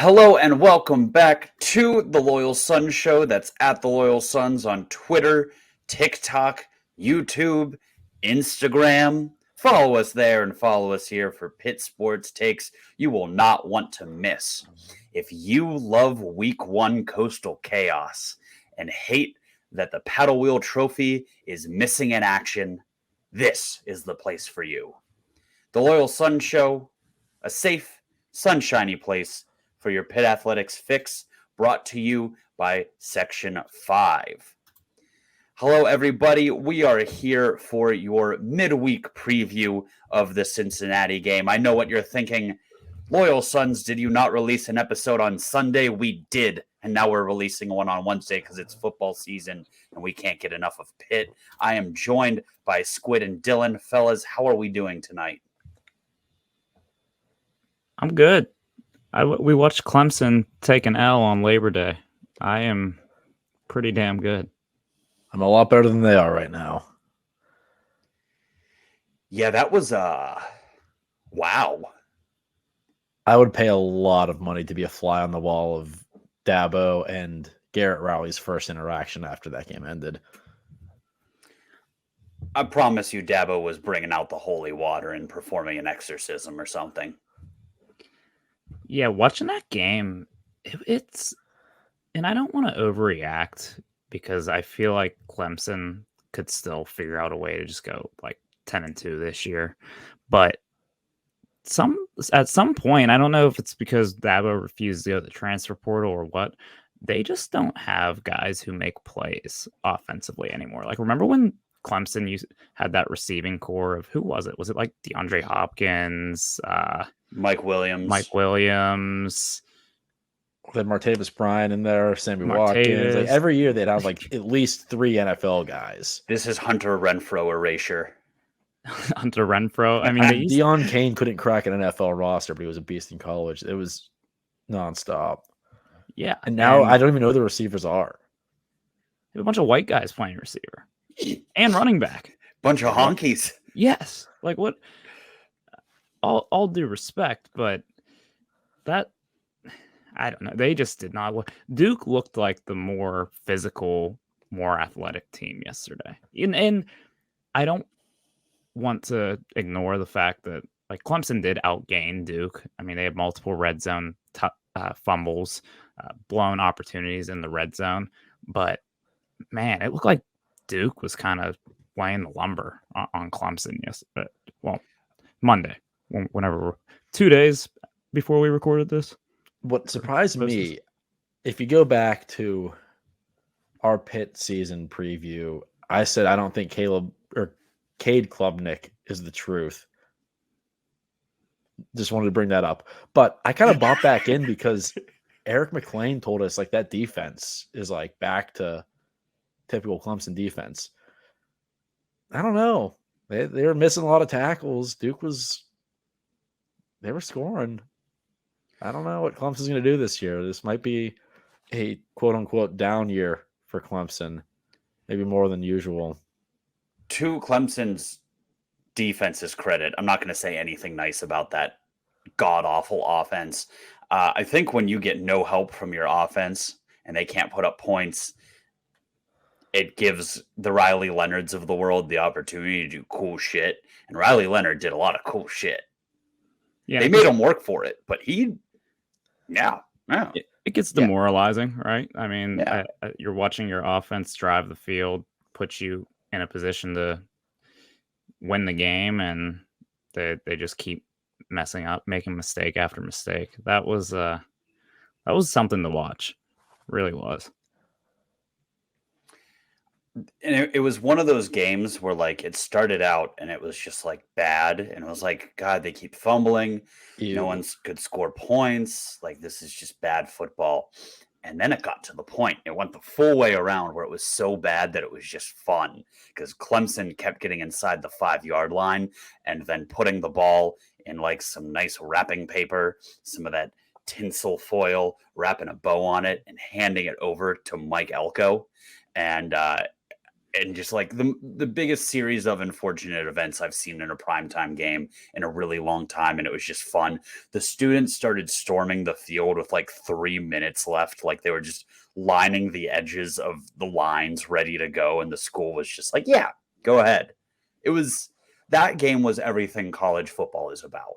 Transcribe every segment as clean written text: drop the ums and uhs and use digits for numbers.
Hello and welcome back to the Loyal Sons Show. That's at the Loyal Sons on Twitter, TikTok, YouTube, Instagram. Follow us there and follow us here for Pitt sports takes you will not want to miss. If you love Week 1 Coastal Chaos and hate that the Paddle Wheel Trophy is missing in action, this is the place for you. The Loyal Sons Show, a safe, sunshiny place for your Pitt Athletics fix, brought to you by Section 5. Hello, everybody. We are here for your midweek preview of the Cincinnati game. I know what you're thinking. Loyal Sons, did you not release an episode on Sunday? We did, and now we're releasing one on Wednesday because it's football season and we can't get enough of Pitt. I am joined by Squid and Dylan. Fellas, how are we doing tonight? I'm good. We watched Clemson take an L on Labor Day. I am pretty damn good. I'm a lot better than they are right now. Yeah, that was wow. I would pay a lot of money to be a fly on the wall of Dabo and Garrett Rowley's first interaction after that game ended. I promise you Dabo was bringing out the holy water and performing an exorcism or something. Yeah, watching that game, it's and I don't want to overreact because I feel like Clemson could still figure out a way to just go like 10-2 this year. But at some point, I don't know if it's because Dabo refused to go to the transfer portal or what, they just don't have guys who make plays offensively anymore. Like, remember when Clemson had that receiving core of who was it? Was it like DeAndre Hopkins, Mike Williams? They had Martavis Bryant in there, Sammy Watkins. Like every year they'd have like at least 3 NFL guys. This is Hunter Renfrow erasure. Hunter Renfrow. I mean, Deion Kane couldn't crack an NFL roster, but he was a beast in college. It was nonstop. Yeah. And now I don't even know who the receivers are. They have a bunch of white guys playing receiver and running back. Bunch of honkies. Yes. Like what? All due respect, but that, I don't know. They just did not look. Duke looked like the more physical, more athletic team yesterday. And I don't want to ignore the fact that like Clemson did outgain Duke. I mean, they had multiple red zone fumbles, blown opportunities in the red zone. But man, it looked like Duke was kind of laying the lumber on Clemson yesterday. Well, Monday, whenever 2 days before we recorded this. What surprised me, if you go back to our Pitt season preview, I said I don't think Cade Klubnik is the truth. Just wanted to bring that up. But I kind of bought back in because Eric McLean told us like that defense is like back to typical Clemson defense. I don't know. They were missing a lot of tackles. They were scoring. I don't know what Clemson's going to do this year. This might be a quote-unquote down year for Clemson, maybe more than usual. To Clemson's defense's credit, I'm not going to say anything nice about that god-awful offense. I think when you get no help from your offense and they can't put up points, it gives the Riley Leonards of the world the opportunity to do cool shit. And Riley Leonard did a lot of cool shit. Yeah, they made him work for it, but it gets demoralizing, right? I mean, you're watching your offense drive the field, put you in a position to win the game, and they just keep messing up, making mistake after mistake. That was something to watch. It really was. And it was one of those games where like it started out and it was just like bad, and it was like, God, they keep fumbling. No one could score points. Like, this is just bad football. And then it got to the point. It went the full way around where it was so bad that it was just fun because Clemson kept getting inside the 5-yard line and then putting the ball in like some nice wrapping paper, some of that tinsel foil, wrapping a bow on it and handing it over to Mike Elko. And and just like the biggest series of unfortunate events I've seen in a primetime game in a really long time, and it was just fun. The students started storming the field with like 3 minutes left, like they were just lining the edges of the lines ready to go, and the school was just like, yeah, go ahead. That game was everything college football is about.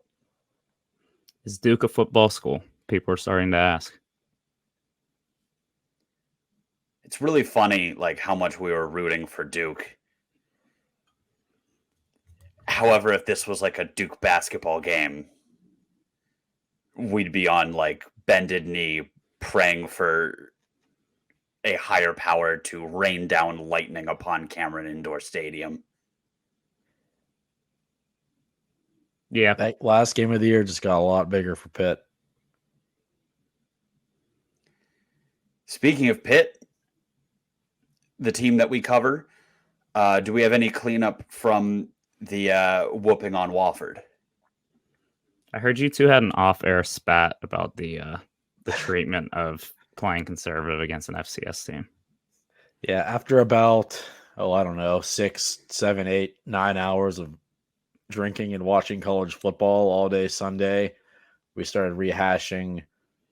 Is Duke a football school? People are starting to ask. It's really funny, like how much we were rooting for Duke. However, if this was like a Duke basketball game, we'd be on like bended knee praying for a higher power to rain down lightning upon Cameron Indoor Stadium. Yeah. That last game of the year just got a lot bigger for Pitt. Speaking of Pitt, the team that we cover, do we have any cleanup from the whooping on Wofford? I heard you two had an off-air spat about the treatment of playing conservative against an FCS team. Yeah, after about, I don't know, 6, 7, 8, 9 hours of drinking and watching college football all day Sunday, we started rehashing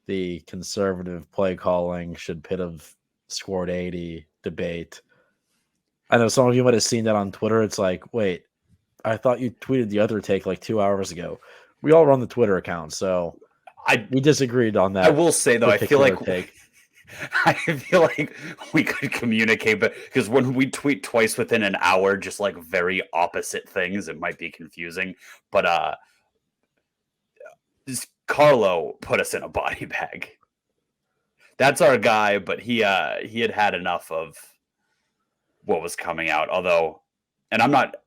the conservative play calling should Pitt have scored 80 debate. I know some of you might have seen that on Twitter. It's like, wait, I thought you tweeted the other take like 2 hours ago. We all run the Twitter account, so we disagreed on that. I will say though, I feel like take. I feel like we could communicate, but because when we tweet twice within an hour, just like very opposite things, it might be confusing. But Carlo put us in a body bag. That's our guy, but he had enough of what was coming out. Although, and I'm not,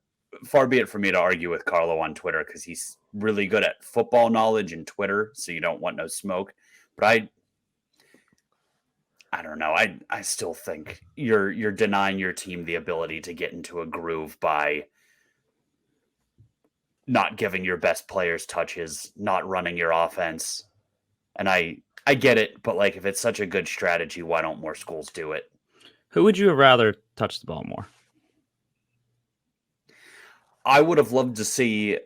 far be it for me to argue with Carlo on Twitter because he's really good at football knowledge and Twitter, so you don't want no smoke. But I don't know. I still think you're denying your team the ability to get into a groove by not giving your best players touches, not running your offense. And I get it, but like if it's such a good strategy, why don't more schools do it? Who would you have rather touch the ball more? I would have loved to see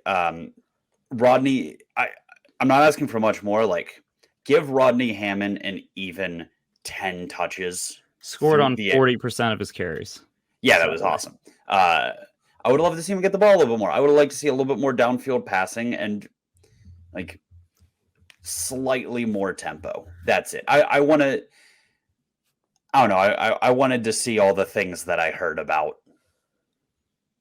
Rodney. I'm not asking for much more. Like, give Rodney Hammond an even 10 touches. Scored on 40% of his carries. Yeah, that was awesome. I would love to see him get the ball a little bit more. I would have liked to see a little bit more downfield passing and like slightly more tempo. That's it. I want to. I don't know. I wanted to see all the things that I heard about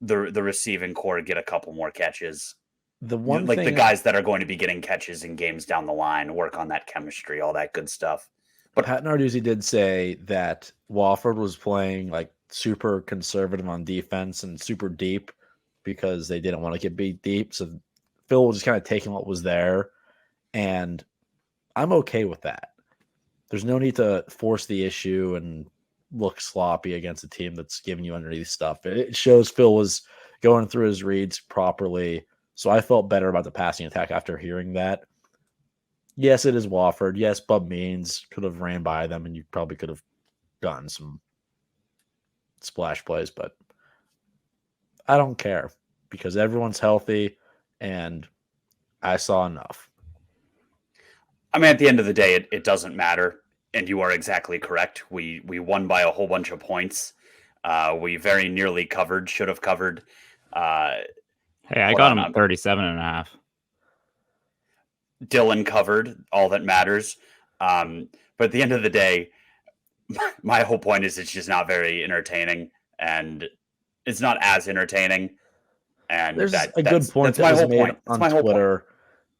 the receiving core get a couple more catches. The one like thing the guys that are going to be getting catches in games down the line, work on that chemistry, all that good stuff. But Pat Narduzzi did say that Wofford was playing like super conservative on defense and super deep because they didn't want to get beat deep. So Phil was just kind of taking what was there. And I'm okay with that. There's no need to force the issue and look sloppy against a team that's giving you underneath stuff. It shows Phil was going through his reads properly. So I felt better about the passing attack after hearing that. Yes, it is Wofford. Yes, Bub Means could have ran by them and you probably could have gotten some splash plays, but I don't care because everyone's healthy and I saw enough. I mean, at the end of the day, it doesn't matter. And you are exactly correct. We won by a whole bunch of points. We very nearly covered, should have covered. Hey, I got him at 37.5. Dylan covered, all that matters. But at the end of the day, my whole point is it's just not very entertaining. And it's not as entertaining. And there's a good point that's my whole point. On Twitter.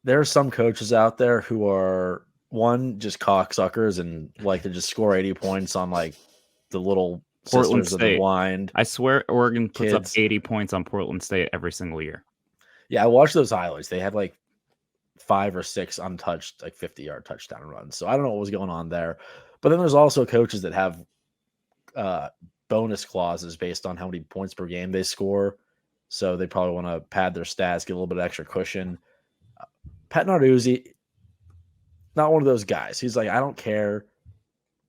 There are some coaches out there who are, one, just cocksuckers and like to just score 80 points on like the little Portland Sisters State. of the Blind. I swear Oregon puts kids. up 80 points on Portland State every single year. Yeah, I watched those highlights. They had like 5 or 6 untouched, like 50-yard touchdown runs. So I don't know what was going on there. But then there's also coaches that have bonus clauses based on how many points per game they score. So they probably want to pad their stats, get a little bit of extra cushion. Pat Narduzzi, not one of those guys. He's like, I don't care.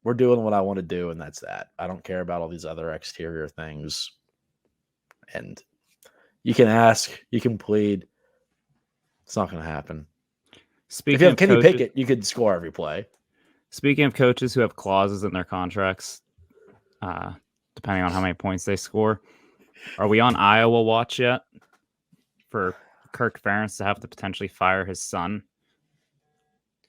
We're doing what I want to do, and that's that. I don't care about all these other exterior things. And you can ask, you can plead. It's not going to happen. If Speaking you have of Kenny coaches, Pickett, you could score every play. speaking of coaches who have clauses in their contracts, depending on how many points they score, are we on Iowa watch yet for Kirk Ferentz to have to potentially fire his son?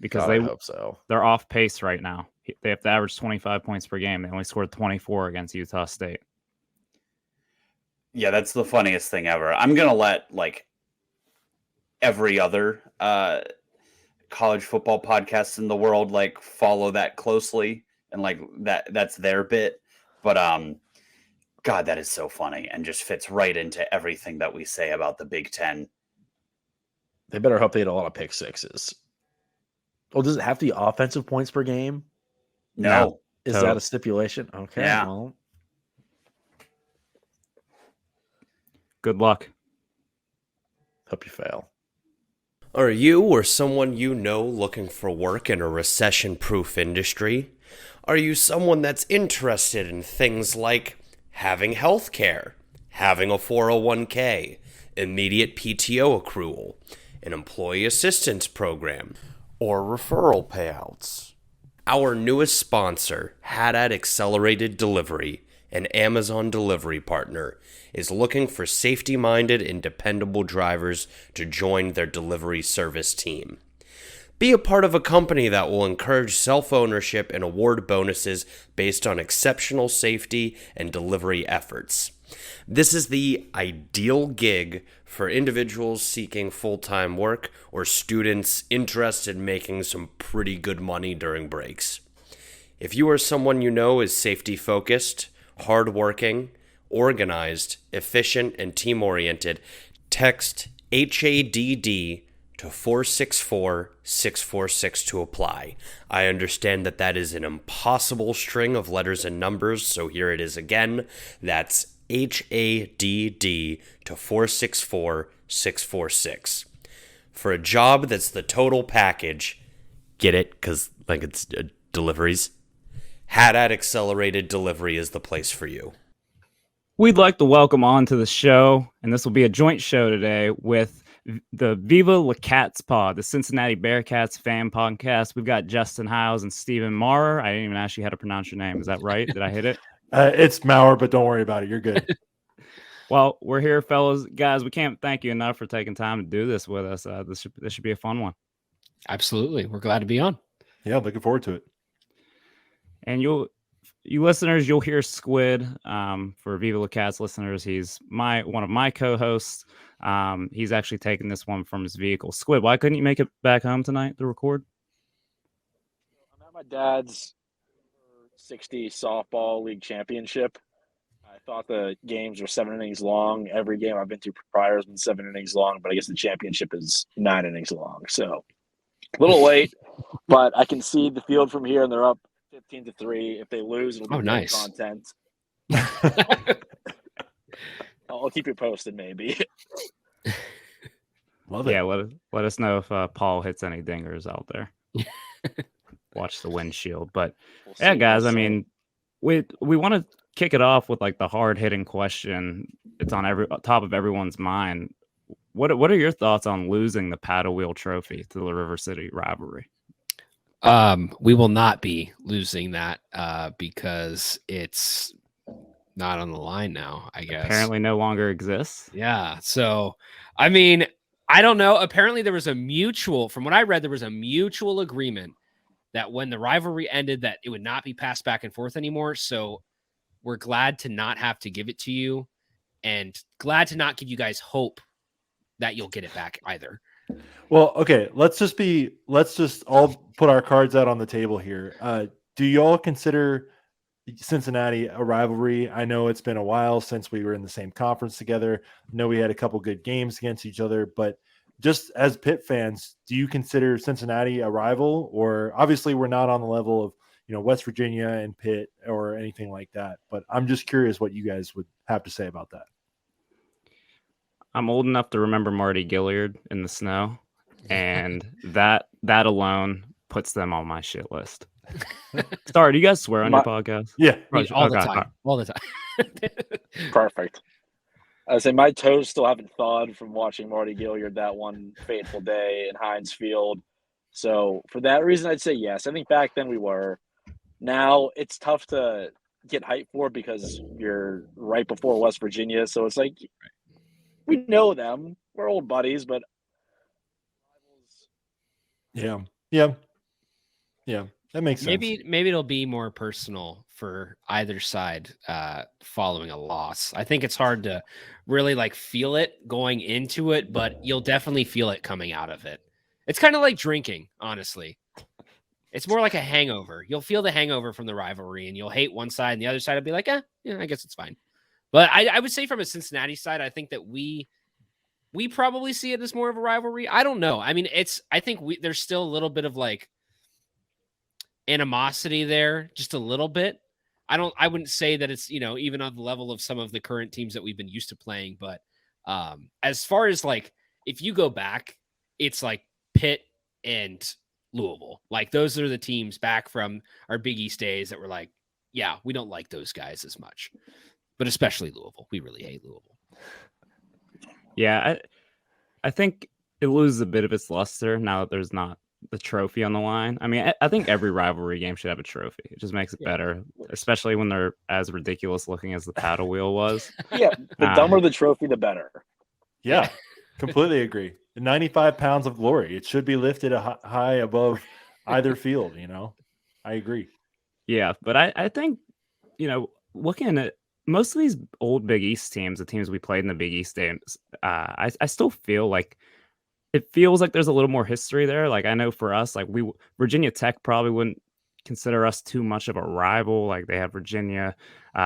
Because God, I hope so. they're off pace right now. They have to average 25 points per game. They only scored 24 against Utah State. Yeah, that's the funniest thing ever. I'm gonna let like every other college football podcast in the world like follow that closely, and like that's their bit. But God, that is so funny and just fits right into everything that we say about the Big Ten. They better hope they hit a lot of pick sixes. Well, does it have to be offensive points per game? No. Is that a stipulation? Okay. Yeah. Well, Good luck. hope you fail. Are you or someone you know looking for work in a recession-proof industry? Are you someone that's interested in things like having health care, having a 401k, immediate PTO accrual, an employee assistance program, or referral payouts? Our newest sponsor, Haddad Accelerated Delivery, an Amazon delivery partner, is looking for safety-minded and dependable drivers to join their delivery service team. Be a part of a company that will encourage self-ownership and award bonuses based on exceptional safety and delivery efforts. This is the ideal gig for individuals seeking full-time work or students interested in making some pretty good money during breaks. If you or someone you know is safety-focused, hardworking, organized, efficient, and team-oriented, text HADD to 464-646 to apply. I understand that is an impossible string of letters and numbers, so here it is again. That's HADD to 464-646. For a job that's the total package, get it? Because like it's deliveries. Haddad Accelerated Delivery is the place for you. We'd like to welcome on to the show, and this will be a joint show today with the Viva La Cats pod, the Cincinnati Bearcats fan podcast. We've got Justin Hiles and Stephen Maurer. I didn't even ask you how to pronounce your name. Is that right? Did I hit it? It's Maurer, but don't worry about it. You're good. Well, we're here, fellas. Guys, we can't thank you enough for taking time to do this with us. This should be a fun one. Absolutely. We're glad to be on. Yeah, looking forward to it. And you listeners, you'll hear Squid. For Viva La Cats listeners, he's one of my co-hosts. He's actually taking this one from his vehicle. Squid, why couldn't you make it back home tonight to record? I'm at my dad's 60 softball league championship. I thought the games were 7 innings long. Every game I've been to prior has been 7 innings long, but I guess the championship is 9 innings long. So a little late, but I can see the field from here, and they're up 15-3. If they lose, it'll be great nice content. I'll keep you posted, maybe. Love it. Yeah, let us know if Paul hits any dingers out there. Watch the windshield. But We'll yeah, see, guys, we'll I see. mean, we want to kick it off with like the hard-hitting question. It's on top of everyone's mind. What are your thoughts on losing the paddle wheel trophy to the River City Rivalry? We will not be losing that because it's not on the line now, I guess. Apparently no longer exists. Yeah. So, I mean, I don't know. Apparently there was from what I read, there was a mutual agreement that when the rivalry ended, that it would not be passed back and forth anymore. So we're glad to not have to give it to you, and glad to not give you guys hope that you'll get it back either. Well, okay, let's just all put our cards out on the table here. Do you all consider Cincinnati a rivalry? I know it's been a while since we were in the same conference together. I know we had a couple good games against each other, but just as Pitt fans, do you consider Cincinnati a rival? Or obviously we're not on the level of, West Virginia and Pitt or anything like that, but I'm just curious what you guys would have to say about that. I'm old enough to remember Marty Gilliard in the snow, and that alone puts them on my shit list. Sorry, do you guys swear on your My- podcast? Yeah. I mean, all the Okay, time. All the time. Perfect. I say my toes still haven't thawed from watching Marty Gilliard that one fateful day in Heinz Field. So for that reason, I'd say yes. I think back then we were. Now it's tough to get hyped for because you're right before West Virginia. So it's like we know them. We're old buddies, but Yeah. Yeah. Yeah. That makes sense. Maybe it'll be more personal for either side following a loss. I think it's hard to really like feel it going into it, but you'll definitely feel it coming out of it. It's kind of like drinking, honestly. It's more like a hangover. You'll feel the hangover from the rivalry, and you'll hate one side, and the other side will be like, yeah, I guess it's fine. But I would say from a Cincinnati side, I think that we probably see it as more of a rivalry. I don't know. I mean, I think there's still a little bit of like animosity there, just a little bit. I wouldn't say that it's, even on the level of some of the current teams that we've been used to playing, but as far as like, if you go back, it's like Pitt and Louisville. Like those are the teams back from our Big East days that were like, yeah, we don't like those guys as much, but especially Louisville. We really hate Louisville. Yeah, I think it loses a bit of its luster now that there's not the trophy on the line. I mean, I think every rivalry game should have a trophy. It just makes it better, especially when they're as ridiculous looking as the paddle wheel was. yeah, the dumber the trophy, the better. Yeah. Completely agree. 95 pounds of glory. It should be lifted high above either field, I agree. Yeah, but I think, looking at most of these old Big East teams, the teams we played in the Big East games, I still feel like it feels like there's a little more history there. Like I know for us, like Virginia Tech probably wouldn't consider us too much of a rival. Like they have Virginia,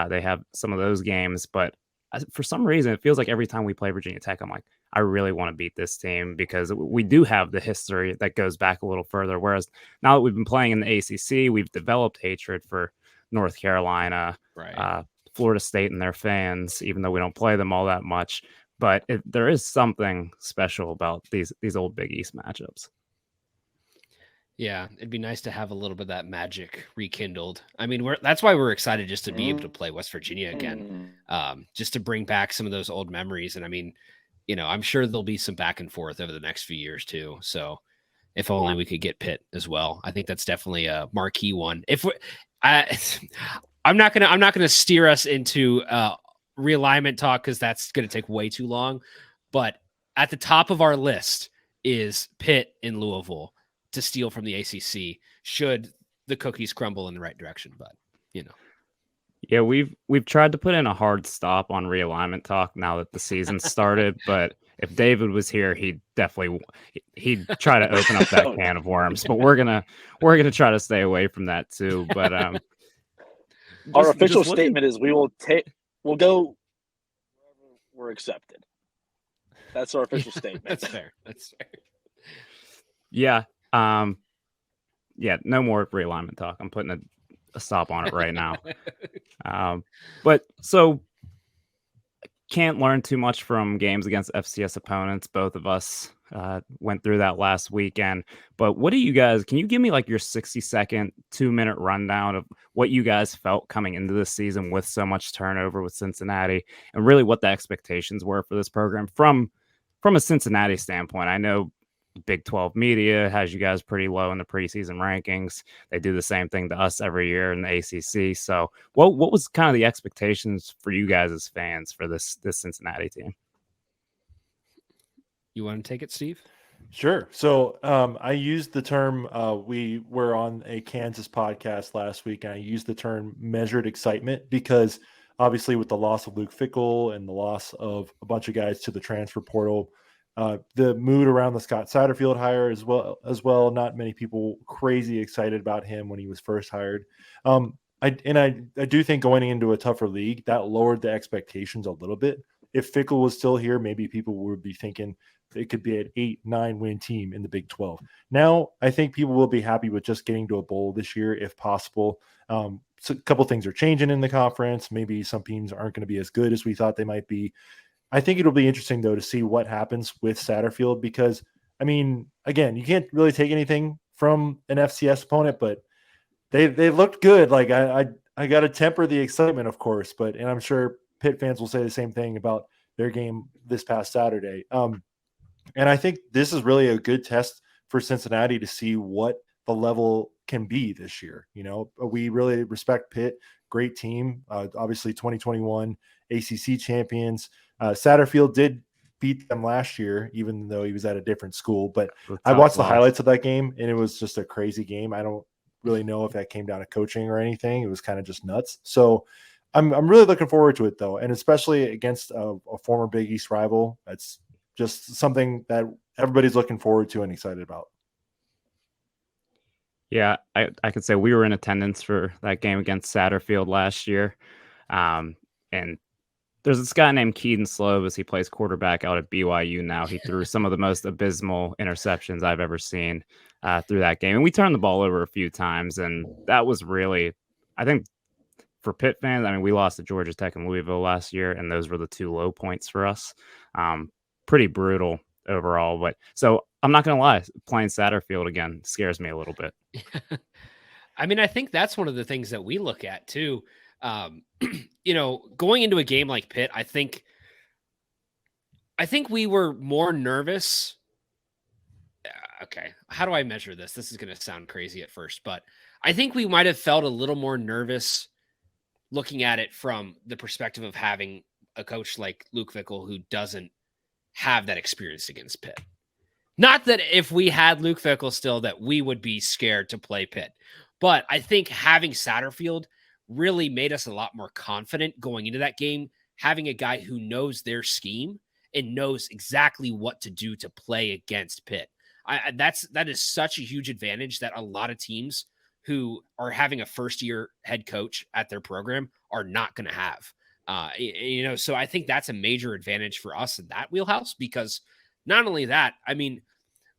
they have some of those games, but for some reason, it feels like every time we play Virginia Tech, I'm like, I really want to beat this team because we do have the history that goes back a little further. Whereas now that we've been playing in the ACC, we've developed hatred for North Carolina, Right. Florida State and their fans, even though we don't play them all that much. But there is something special about these old Big East matchups. Yeah, it'd be nice to have a little bit of that magic rekindled. I mean, that's why we're excited just to be able to play West Virginia again, just to bring back some of those old memories. And I mean, I'm sure there'll be some back and forth over the next few years too. So if only we could get Pitt as well. I think that's definitely a marquee one. I'm not gonna steer us into realignment talk because that's gonna take way too long. But at the top of our list is Pitt in Louisville to steal from the ACC should the cookies crumble in the right direction. But yeah, we've tried to put in a hard stop on realignment talk now that the season started. But if David was here, he'd try to open up that can of worms. But we're gonna try to stay away from that too. But our official statement is we'll go wherever we're accepted. That's our official statement. That's fair. Yeah. Yeah, no more realignment talk. I'm putting a stop on it right now. But so can't learn too much from games against FCS opponents. Both of us went through that last weekend. But can you give me like your 60-second, 2-minute rundown of what you guys felt coming into this season with so much turnover with Cincinnati and really what the expectations were for this program from a Cincinnati standpoint? I know Big 12 media has you guys pretty low in the preseason rankings. They do the same thing to us every year in the ACC. So what was kind of the expectations for you guys as fans for this Cincinnati team? You want to take it, Steve? Sure. So I used the term, we were on a Kansas podcast last week, and I used the term measured excitement because obviously with the loss of Luke Fickell and the loss of a bunch of guys to the transfer portal, the mood around the Scott Satterfield hire as well. Not many people crazy excited about him when he was first hired. I do think going into a tougher league, that lowered the expectations a little bit. If Fickell was still here, maybe people would be thinking it could be an 8-9 win team in the Big 12. Now, I think people will be happy with just getting to a bowl this year if possible. So a couple things are changing in the conference. Maybe some teams aren't going to be as good as we thought they might be. I think it'll be interesting, though, to see what happens with Satterfield because, I mean, again, you can't really take anything from an FCS opponent, but they looked good. Like I got to temper the excitement, of course, and I'm sure Pitt fans will say the same thing about their game this past Saturday. And I think this is really a good test for Cincinnati to see what the level can be this year. You know, we really respect Pitt, great team. Obviously 2021 ACC champions. Satterfield did beat them last year, even though he was at a different school. But I watched the highlights of that game, and it was just a crazy game. I don't really know if that came down to coaching or anything. It was kind of just nuts. So I'm really looking forward to it, though, and especially against a former Big East rival. That's just something that everybody's looking forward to and excited about. Yeah, I could say we were in attendance for that game against Satterfield last year. And there's this guy named Keaton Slovis. He plays quarterback out at BYU now. He threw some of the most abysmal interceptions I've ever seen through that game. And we turned the ball over a few times. And that was really, I think, for Pitt fans, I mean, we lost to Georgia Tech and Louisville last year, and those were the two low points for us. Pretty brutal overall. But so I'm not going to lie, playing Satterfield again scares me a little bit. I mean, I think that's one of the things that we look at too. You know, going into a game like Pitt, I think we were more nervous. Okay, how do I measure this? This is going to sound crazy at first, but I think we might have felt a little more nervous looking at it from the perspective of having a coach like Luke Fickell who doesn't have that experience against Pitt. Not that if we had Luke Fickell still that we would be scared to play Pitt, but I think having Satterfield really made us a lot more confident going into that game, having a guy who knows their scheme and knows exactly what to do to play against Pitt. That is such a huge advantage that a lot of teams who are having a first-year head coach at their program are not going to have. You know, so I think that's a major advantage for us in that wheelhouse, because not only that, I mean,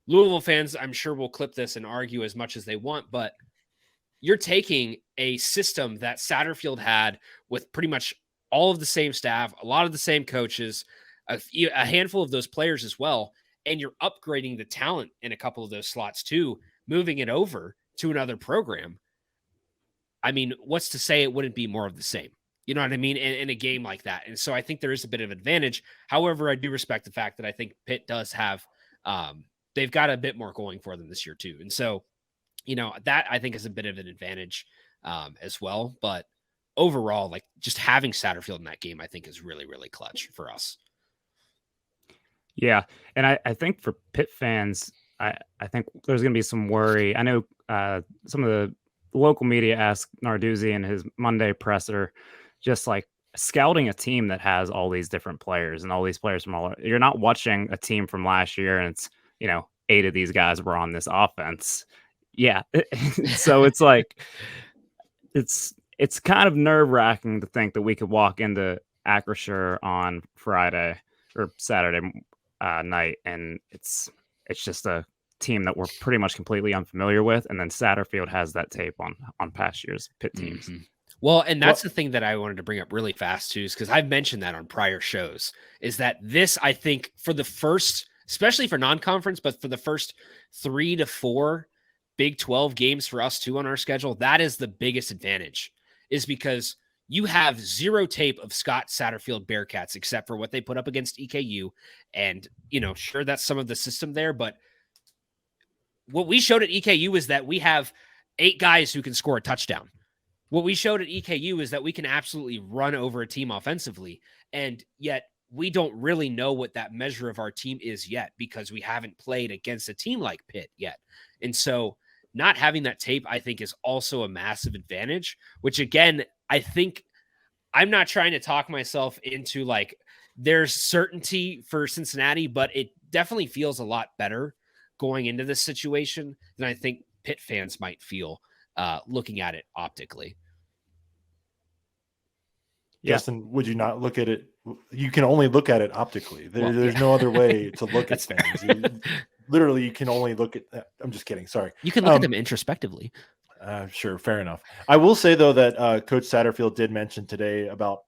Louisville fans, I'm sure will clip this and argue as much as they want, but you're taking a system that Satterfield had with pretty much all of the same staff, a lot of the same coaches, a handful of those players as well, and you're upgrading the talent in a couple of those slots too, moving it over to another program. I mean, what's to say it wouldn't be more of the same? You know what I mean? In a game like that. And so I think there is a bit of advantage. However, I do respect the fact that I think Pitt does have, they've got a bit more going for them this year too. And so, you know, that I think is a bit of an advantage as well. But overall, like just having Satterfield in that game, I think is really, really clutch for us. Yeah. And I think for Pitt fans, I think there's going to be some worry. I know some of the local media asked Narduzzi in his Monday presser, just like scouting a team that has all these different players and all these players from all, you're not watching a team from last year and it's, you know, 8 of these guys were on this offense. Yeah. So it's like, it's kind of nerve wracking to think that we could walk into Acrisure on Friday or Saturday night. And it's just a team that we're pretty much completely unfamiliar with. And then Satterfield has that tape on past years Pitt teams. Mm-hmm. Well, and that's the thing that I wanted to bring up really fast too, is because I've mentioned that on prior shows, is that this, I think for the first, especially for non-conference, but for the first 3 to 4 Big 12 games for us too on our schedule, that is the biggest advantage, is because you have zero tape of Scott Satterfield Bearcats, except for what they put up against EKU. And, you know, sure, that's some of the system there, but what we showed at EKU is that we have 8 guys who can score a touchdown. What we showed at EKU is that we can absolutely run over a team offensively. And yet we don't really know what that measure of our team is yet, because we haven't played against a team like Pitt yet. And so not having that tape, I think, is also a massive advantage, which again, I think I'm not trying to talk myself into like there's certainty for Cincinnati, but it definitely feels a lot better going into this situation than I think Pitt fans might feel looking at it optically. Yeah. Justin, would you not look at it? You can only look at it optically. There's no other way to look at things. Literally, you can only look at. I'm just kidding. Sorry. You can look at them introspectively. Sure, fair enough. I will say though that Coach Satterfield did mention today about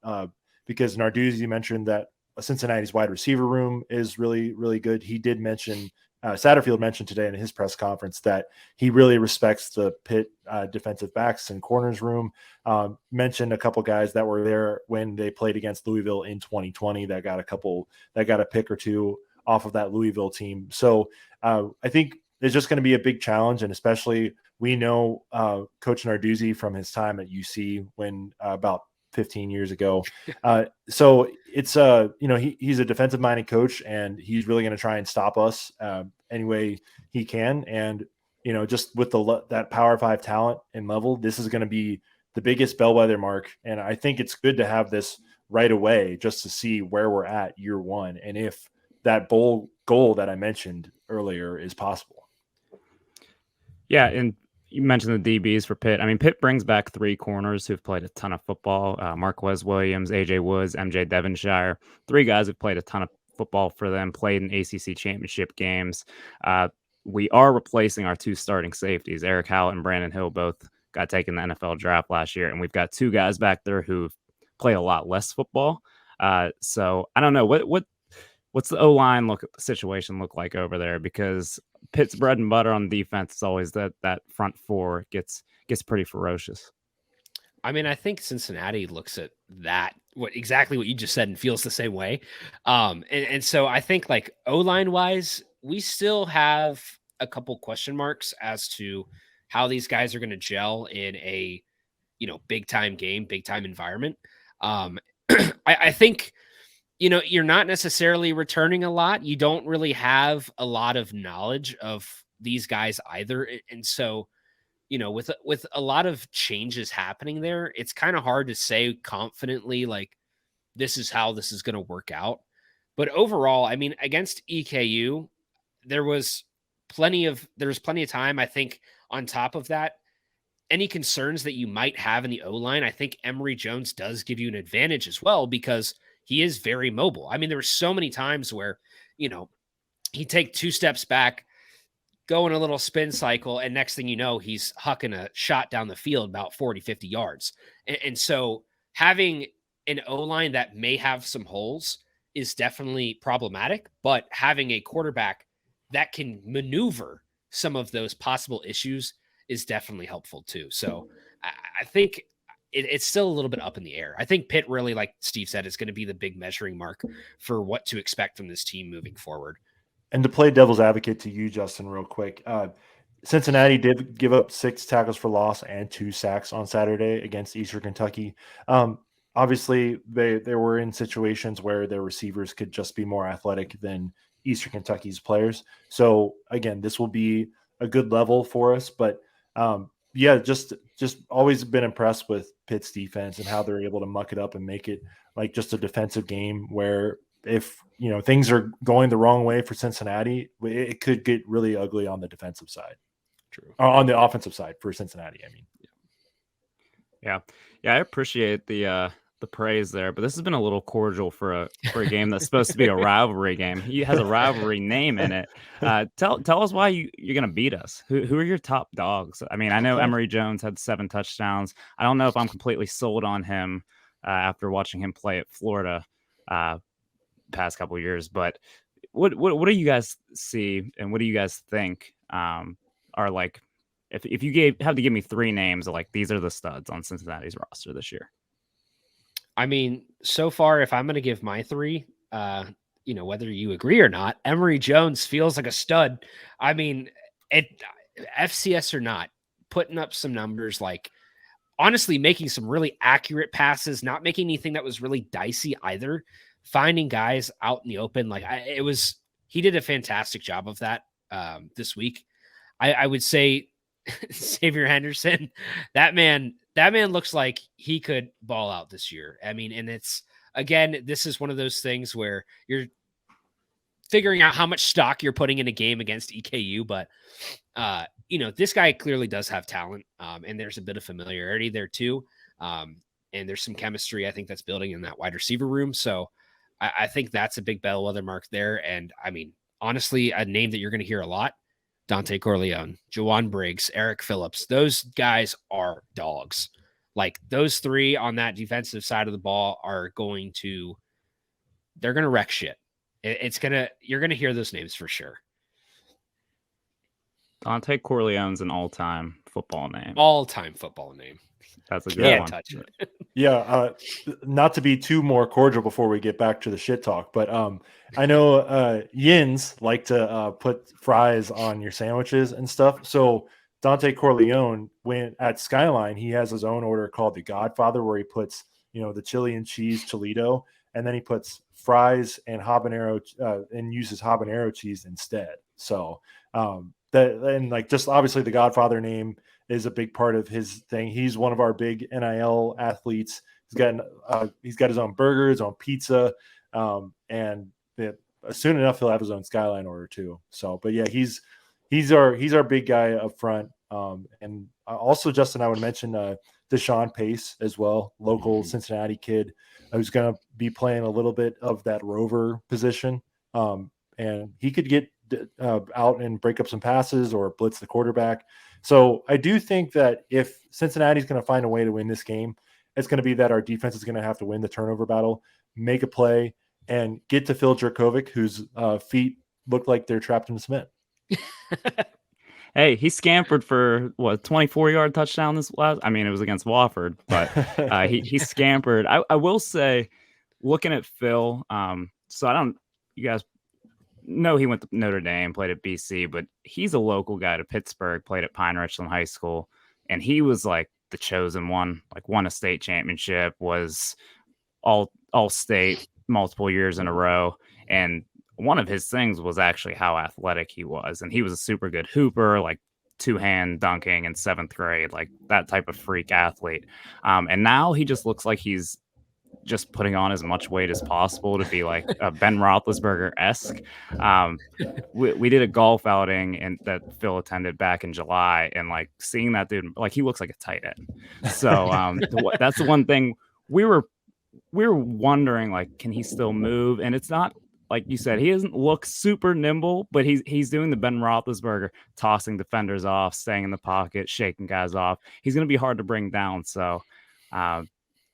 because Narduzzi mentioned that Cincinnati's wide receiver room is really, really good. He did mention Satterfield mentioned today in his press conference that he really respects the Pitt defensive backs and corners room. Mentioned a couple guys that were there when they played against Louisville in 2020 that got a pick or two off of that Louisville team. So I think it's just going to be a big challenge, and especially we know Coach Narduzzi from his time at UC when about 15 years ago. So it's he's a defensive minded coach, and he's really going to try and stop us any way he can. And just with that Power 5 talent and level, this is going to be the biggest bellwether mark. And I think it's good to have this right away just to see where we're at year one and if that bowl goal that I mentioned earlier is possible. Yeah, and you mentioned the DBs for Pitt. I mean, Pitt brings back 3 corners who've played a ton of football. Marquez Williams, AJ Woods, MJ Devonshire. 3 guys who've played a ton of football for them, played in ACC championship games. We are replacing our 2 starting safeties. Eric Howlett and Brandon Hill both got taken in the NFL draft last year, and we've got 2 guys back there who've played a lot less football. So I don't know what's the O-line situation look like over there, because Pitt's bread and butter on defense is always that front 4 gets pretty ferocious. I mean, I think Cincinnati looks at that exactly what you just said and feels the same way. And so I think like O-line wise, we still have a couple question marks as to how these guys are going to gel in a big time game, big time environment. I think you're not necessarily returning a lot. You don't really have a lot of knowledge of these guys either. And so, with a lot of changes happening there, it's kind of hard to say confidently, like, this is how this is going to work out. But overall, I mean, against EKU, there was plenty of time. I think on top of that, any concerns that you might have in the O-line, I think Emory Jones does give you an advantage as well, because he is very mobile. I mean, there were so many times where, he'd take 2 steps back, go in a little spin cycle, and next thing you know, he's hucking a shot down the field about 40, 50 yards. And so having an O-line that may have some holes is definitely problematic, but having a quarterback that can maneuver some of those possible issues is definitely helpful too. So I think it's still a little bit up in the air. I think Pitt really, like Steve said, is going to be the big measuring mark for what to expect from this team moving forward. And to play devil's advocate to you, Justin, real quick, Cincinnati did give up 6 tackles for loss and 2 sacks on Saturday against Eastern Kentucky. Obviously, they were in situations where their receivers could just be more athletic than Eastern Kentucky's players. So, again, this will be a good level for us. But, just always been impressed with Pitt's defense and how they're able to muck it up and make it like just a defensive game where if things are going the wrong way for Cincinnati, it could get really ugly on the defensive side. True. On the offensive side for Cincinnati, I mean. Yeah, I appreciate the praise there, but this has been a little cordial for a game that's supposed to be a rivalry game. He has a rivalry name in it. Tell us why you're going to beat us. Who are your top dogs? I mean, I know Emory Jones had 7 touchdowns. I don't know if I'm completely sold on him after watching him play at Florida past couple of years, but what do you guys see and what do you guys think are like, if you have to give me 3 names of like, these are the studs on Cincinnati's roster this year? I mean, so far, if I'm going to give my 3, whether you agree or not, Emory Jones feels like a stud. I mean, FCS or not, putting up some numbers, like honestly making some really accurate passes, not making anything that was really dicey either. Finding guys out in the open, he did a fantastic job of that this week. I would say Xavier Henderson, that man looks like he could ball out this year. I mean, and this is one of those things where you're figuring out how much stock you're putting in a game against EKU, but this guy clearly does have talent, and there's a bit of familiarity there too. And there's some chemistry, I think, that's building in that wide receiver room. So I think that's a big bellwether mark there. And I mean, honestly, a name that you're going to hear a lot, Dante Corleone, Jawan Briggs, Eric Phillips, those guys are dogs. Like those 3 on that defensive side of the ball they're going to wreck shit. You're going to hear those names for sure. Dante Corleone's an all-time football name. All-time football name. That's a good Can't one. touch it. Yeah, not to be too more cordial before we get back to the shit talk, but I know Yins like to put fries on your sandwiches and stuff. So Dante Corleone, when at Skyline, he has his own order called the Godfather, where he puts the chili and cheese Toledo, and then he puts fries and habanero and uses habanero cheese instead. So just obviously the Godfather name is a big part of his thing. He's one of our big NIL athletes. He's got his own burger, his own pizza, and soon enough he'll have his own Skyline order too. So, but yeah, he's our big guy up front. And also, Justin, I would mention Deshaun Pace as well, local Cincinnati kid who's going to be playing a little bit of that rover position, and he could get out and break up some passes or blitz the quarterback. So I do think that if Cincinnati's going to find a way to win this game, it's going to be that our defense is going to have to win the turnover battle, make a play, and get to Phil Jerkovic, whose feet look like they're trapped in the cement. Hey, he scampered for 24-yard touchdown this last. I mean, it was against Wofford, but he scampered. I will say, looking at Phil, so you guys know he went to Notre Dame, played at BC, but he's a local guy to Pittsburgh, played at Pine Richland High School, and he was like the chosen one, like won a state championship, was all state multiple years in a row, and one of his things was actually how athletic he was. And he was a super good hooper, like two-hand dunking in 7th grade, like that type of freak athlete. And now he just looks like he's just putting on as much weight as possible to be like a Ben Roethlisberger-esque. We did a golf outing that Phil attended back in July, and like seeing that dude, like he looks like a tight end. So that's the one thing we were wondering, like, can he still move? And it's not, like you said, he doesn't look super nimble, but he's doing the Ben Roethlisberger, tossing defenders off, staying in the pocket, shaking guys off. He's going to be hard to bring down. So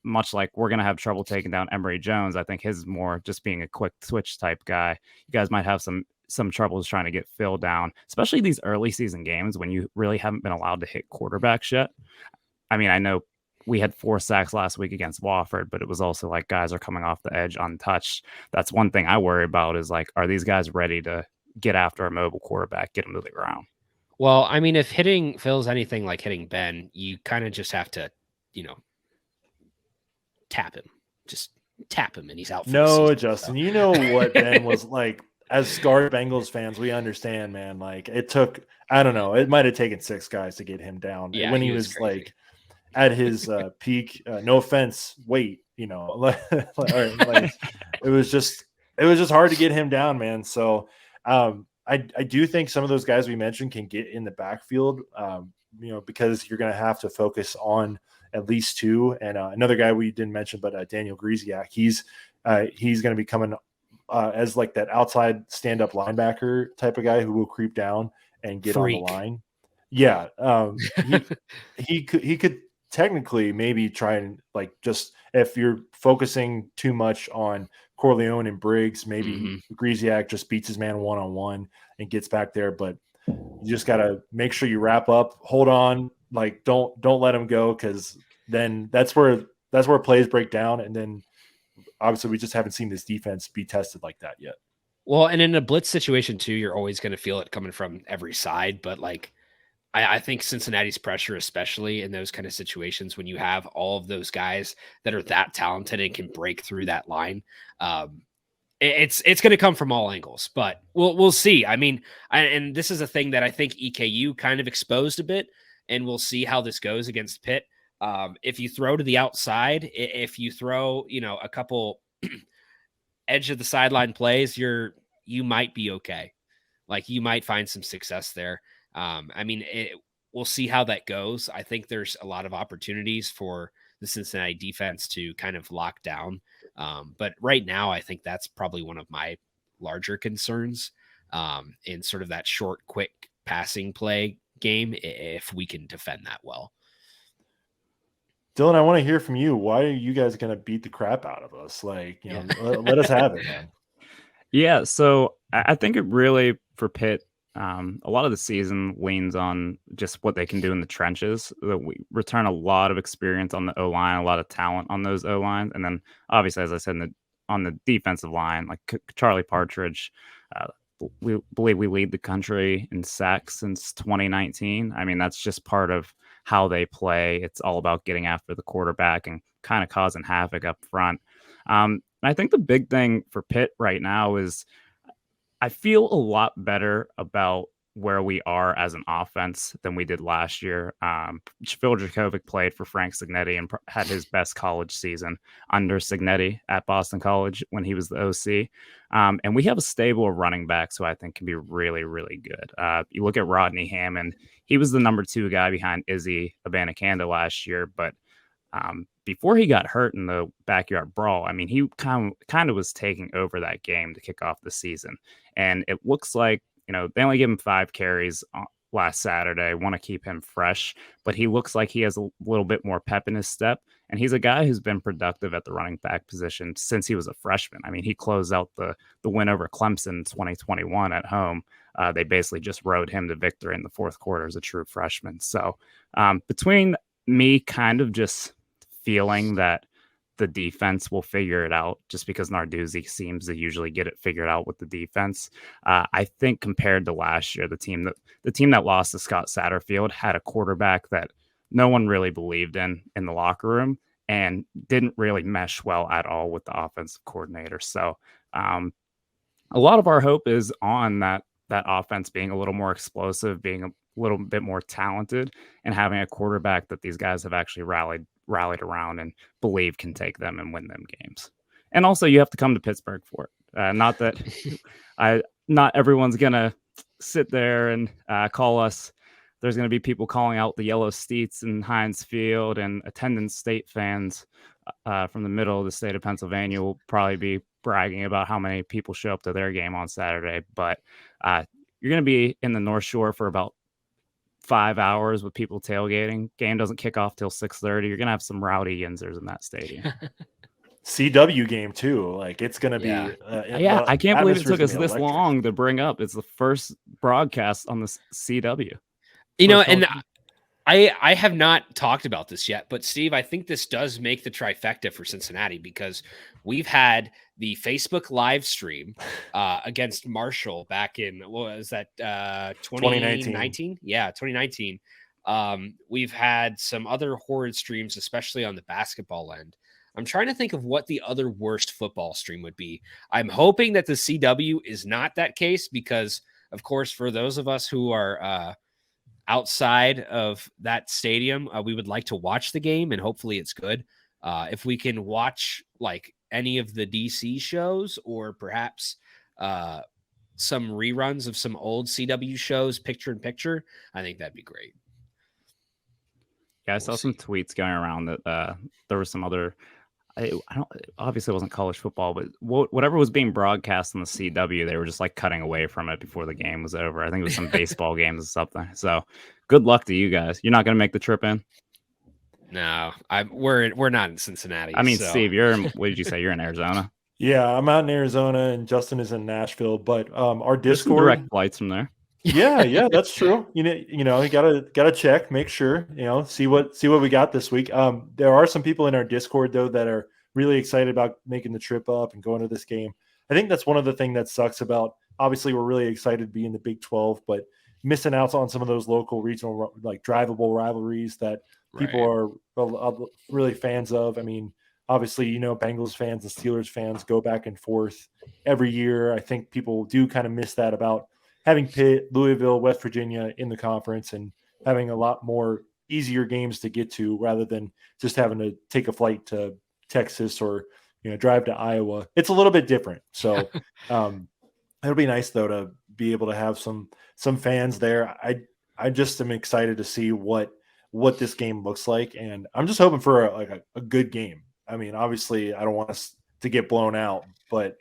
much like we're going to have trouble taking down Emory Jones, I think his is more just being a quick switch type guy. You guys might have some troubles trying to get Phil down, especially these early season games when you really haven't been allowed to hit quarterbacks yet. I mean, I know we had 4 sacks last week against Wofford, but it was also like guys are coming off the edge untouched. That's one thing I worry about is like, are these guys ready to get after a mobile quarterback, get him to the ground? Well, I mean, if hitting Phil's anything like hitting Ben, you kind of just have to, tap him. Just tap him and he's out. No, Justin, you know what Ben was like. As scarred Bengals fans, we understand, man. Like it took, I don't know, it might have taken 6 guys to get him down when he was like at his peak. No offense, weight, like, it was just hard to get him down, man. So I do think some of those guys we mentioned can get in the backfield, because you're going to have to focus on at least 2. And another guy we didn't mention, but Daniel Griesiak, he's going to be coming as like that outside stand-up linebacker type of guy who will creep down and get on the line. Yeah, he could technically maybe try and like, just if you're focusing too much on Corleone and Briggs, maybe Griesiak just beats his man one-on-one and gets back there. But you just got to make sure you wrap up, hold on, like don't let him go, because then that's where plays break down. And then obviously we just haven't seen this defense be tested like that yet. Well, and in a blitz situation too, you're always going to feel it coming from every side. But like, I think Cincinnati's pressure, especially in those kind of situations, when you have all of those guys that are that talented and can break through that line, it's going to come from all angles. But we'll see. I mean, and this is a thing that I think EKU kind of exposed a bit, and we'll see how this goes against Pitt. If you throw to the outside, if you throw, a couple edge of the sideline plays, you might be okay. Like you might find some success there. I mean, we'll see how that goes. I think there's a lot of opportunities for the Cincinnati defense to kind of lock down. But right now, I think that's probably one of my larger concerns in sort of that short, quick passing play game, if we can defend that well. Dylan, I want to hear from you. Why are you guys going to beat the crap out of us? Like, let us have it, man. Yeah, so I think it really, for Pitt, a lot of the season leans on just what they can do in the trenches. We return a lot of experience on the O-line, a lot of talent on those O-lines. And then obviously, as I said, on the defensive line, like Charlie Partridge, we believe we lead the country in sacks since 2019. I mean, that's just part of how they play. It's all about getting after the quarterback and kind of causing havoc up front. And I think the big thing for Pitt right now is I feel a lot better about where we are as an offense than we did last year. Phil Dracovic played for Frank Signetti and had his best college season under Signetti at Boston College when he was the OC. And we have a stable of running backs who I think can be really, really good. You look at Rodney Hammond, he was the number 2 guy behind Izzy Abanikanda last year, but before he got hurt in the backyard brawl, I mean, he kind of was taking over that game to kick off the season. And it looks like, they only give him 5 carries last Saturday. Want to keep him fresh, but he looks like he has a little bit more pep in his step. And he's a guy who's been productive at the running back position since he was a freshman. I mean, he closed out the win over Clemson in 2021 at home. They basically just rode him to victory in the fourth quarter as a true freshman. So between me kind of just feeling that the defense will figure it out just because Narduzzi seems to usually get it figured out with the defense. I think compared to last year, the team that lost to Scott Satterfield had a quarterback that no one really believed in the locker room and didn't really mesh well at all with the offensive coordinator. So a lot of our hope is on that offense being a little more explosive, being a little bit more talented, and having a quarterback that these guys have actually rallied around and believe can take them and win them games. And also you have to come to Pittsburgh for it. Not that not everyone's going to sit there and call us. There's going to be people calling out the yellow seats in Heinz Field, and attendance state fans from the middle of the state of Pennsylvania will probably be bragging about how many people show up to their game on Saturday. But you're going to be in the North Shore for about 5 hours with people tailgating. Game doesn't kick off till 6:30. You're gonna have some rowdy Yinzers in that stadium. CW game too. Like it's gonna be. I can't believe it took us this long to bring up. It's the first broadcast on the CW. And I have not talked about this yet, but Steve, I think this does make the trifecta for Cincinnati because we've had the Facebook live stream against Marshall back in, what was that, 2019? Yeah, 2019. We've had some other horrid streams, especially on the basketball end. I'm trying to think of what the other worst football stream would be. I'm hoping that the CW is not that case because, of course, for those of us who are outside of that stadium, we would like to watch the game and hopefully it's good. If we can watch like any of the DC shows or perhaps some reruns of some old CW shows, picture in picture, I think that'd be great. Yeah, I saw some tweets going around that there was some other, I don't, obviously it wasn't college football, but whatever was being broadcast on the CW, they were just like cutting away from it before the game was over. I think it was some baseball games or something. So good luck to you guys. You're not going to make the trip in? No, we're not in Cincinnati. I mean, so. Steve, what did you say? You're in Arizona? Yeah, I'm out in Arizona and Justin is in Nashville, but our Discord direct flights from there. Yeah, that's true. You gotta check, make sure, see what we got this week. There are some people in our Discord though that are really excited about making the trip up and going to this game. I think that's one of the things that sucks about. Obviously, we're really excited to be in the Big 12, but missing out on some of those local, regional, like drivable rivalries that people are really fans of. I mean, obviously, Bengals fans and Steelers fans go back and forth every year. I think people do kind of miss that about having Pitt, Louisville, West Virginia in the conference and having a lot more easier games to get to rather than just having to take a flight to Texas or, drive to Iowa. It's a little bit different. So it'll be nice though, to be able to have some fans there. I just am excited to see what this game looks like. And I'm just hoping for a good game. I mean, obviously I don't want us to get blown out, but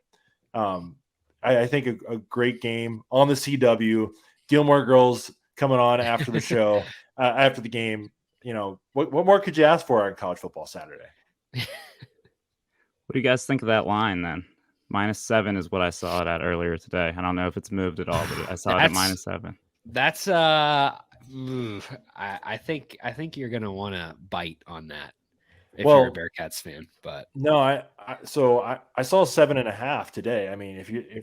I think a great game on the CW. Gilmore Girls coming on after the show, after the game. What more could you ask for on College Football Saturday? What do you guys think of that line then? -7 is what I saw it at earlier today. I don't know if it's moved at all, but I saw it at -7. That's I think you're gonna want to bite on that if you're a Bearcats fan. But no, I saw 7.5 today. I mean,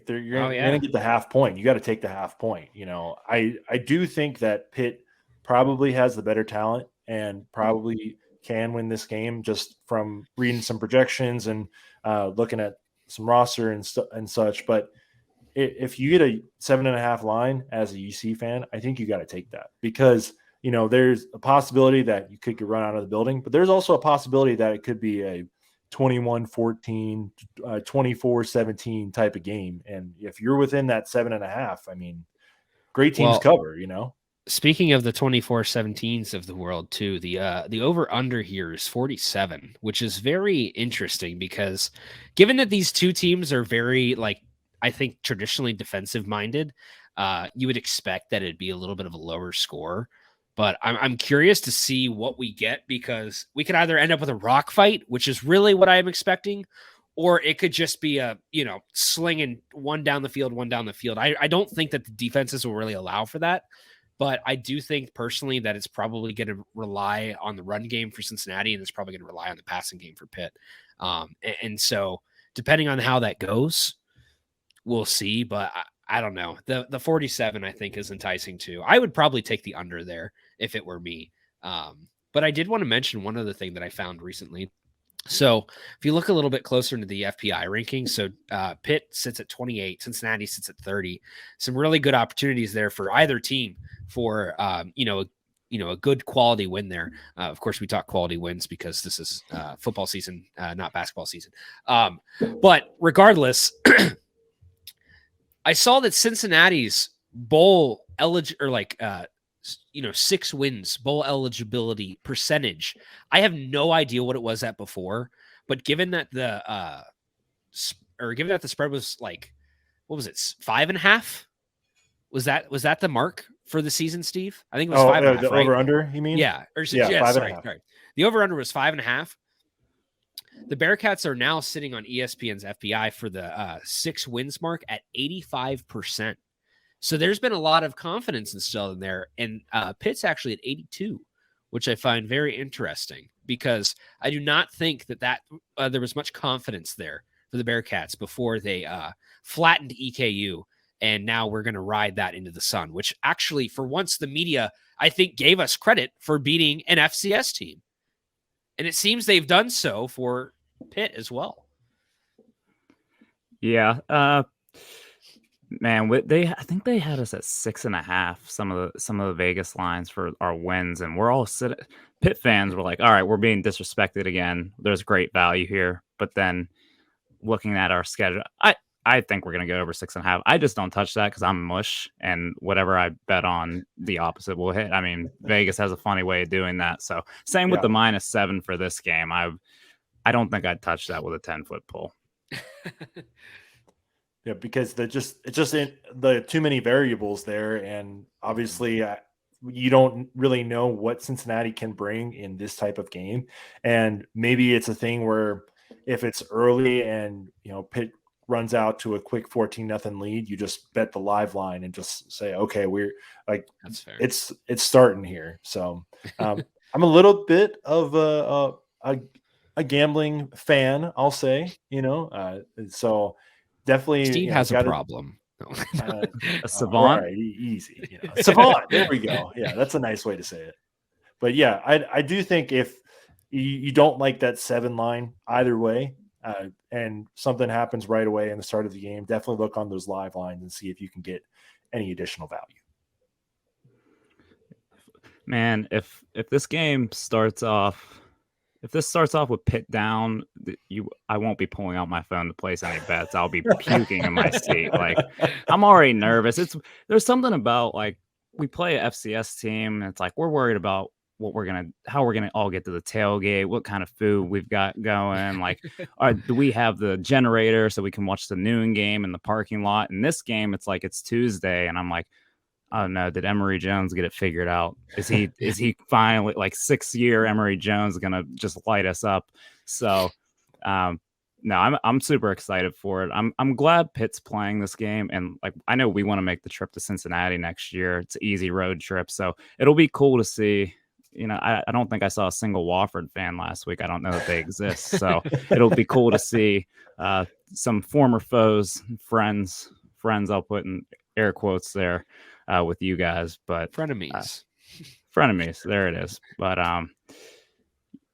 you're gonna get the half point, you got to take the half point. You know, I do think that Pitt probably has the better talent and probably can win this game just from reading some projections and looking at some roster and such. But if you get a 7.5 line as a UC fan, I think you got to take that, because you know there's a possibility that you could get run out of the building, but there's also a possibility that it could be a 21-14, 24-17 type of game. And if you're within that 7.5, I mean, great teams cover. You know. Speaking of the 24-17s of the world too, the over under here is 47, which is very interesting because given that these two teams are very, like, I think traditionally defensive minded, you would expect that it'd be a little bit of a lower score. But I'm curious to see what we get, because we could either end up with a rock fight, which is really what I'm expecting, or it could just be a, slinging one down the field. I don't think that the defenses will really allow for that. But I do think personally that it's probably going to rely on the run game for Cincinnati, and it's probably going to rely on the passing game for Pitt. And so depending on how that goes, we'll see. But I don't know. The 47, I think, is enticing too. I would probably take the under there if it were me. But I did want to mention one other thing that I found recently. So if you look a little bit closer into the FPI rankings, so Pitt sits at 28, Cincinnati sits at 30. Some really good opportunities there for either team for a good quality win there. Of course, we talk quality wins because this is football season, not basketball season. But regardless, I saw that Cincinnati's bowl eligible, 6 wins, bowl eligibility percentage. I have no idea what it was at before, but given that the spread was like, what was it, 5.5? Was that the mark for the season, Steve? I think it was 5.5. The right? over under, you mean? Yeah. 5.5. Sorry. The over under was 5.5. The Bearcats are now sitting on ESPN's FPI for the 6 wins mark at 85%. So there's been a lot of confidence instilled in there. And Pitt's actually at 82, which I find very interesting, because I do not think that there was much confidence there for the Bearcats before they flattened EKU. And now we're going to ride that into the sun, which actually, for once, the media, I think, gave us credit for beating an FCS team. And it seems they've done so for Pitt as well. Yeah. Man, I think they had us at 6.5. Some of the Vegas lines for our wins, and we're all Pitt fans were like, all right, we're being disrespected again. There's great value here. But then looking at our schedule, I think we're going to go over 6.5. I just don't touch that because I'm mush, and whatever I bet on, the opposite will hit. I mean, Vegas has a funny way of doing that. So same with the -7 for this game. I don't think I'd touch that with a 10-foot pole. Yeah, because it's just the too many variables there, and obviously you don't really know what Cincinnati can bring in this type of game. And maybe it's a thing where if it's early and Pitt runs out to a quick 14-0 lead, you just bet the live line and just say, okay, we're like, that's fair. It's starting here. So I'm a little bit of a gambling fan, I'll say. So definitely Steve has a problem. A savant. Right, easy. Savant. There we go. Yeah, that's a nice way to say it. But yeah, I do think if you don't like that 7 line either way, and something happens right away in the start of the game, definitely look on those live lines and see if you can get any additional value. Man, if this game starts off. If this starts off with Pitt down, I won't be pulling out my phone to place any bets. I'll be puking in my seat. Like, I'm already nervous. There's something about, like, we play a FCS team, and it's like we're worried about how we're gonna all get to the tailgate, what kind of food we've got going. Like, do we have the generator so we can watch the noon game in the parking lot? In this game, it's like it's Tuesday, and I'm like, oh no, did Emory Jones get it figured out? Is he finally, like, 6-year Emory Jones, gonna just light us up? So no, I'm super excited for it. I'm glad Pitt's playing this game, and like I know we want to make the trip to Cincinnati next year. It's an easy road trip, so it'll be cool to see. I don't think I saw a single Wofford fan last week. I don't know that they exist, so it'll be cool to see some former foes, friends. I'll put in air quotes there with you guys, but Frenemies. frenemies. There it is. But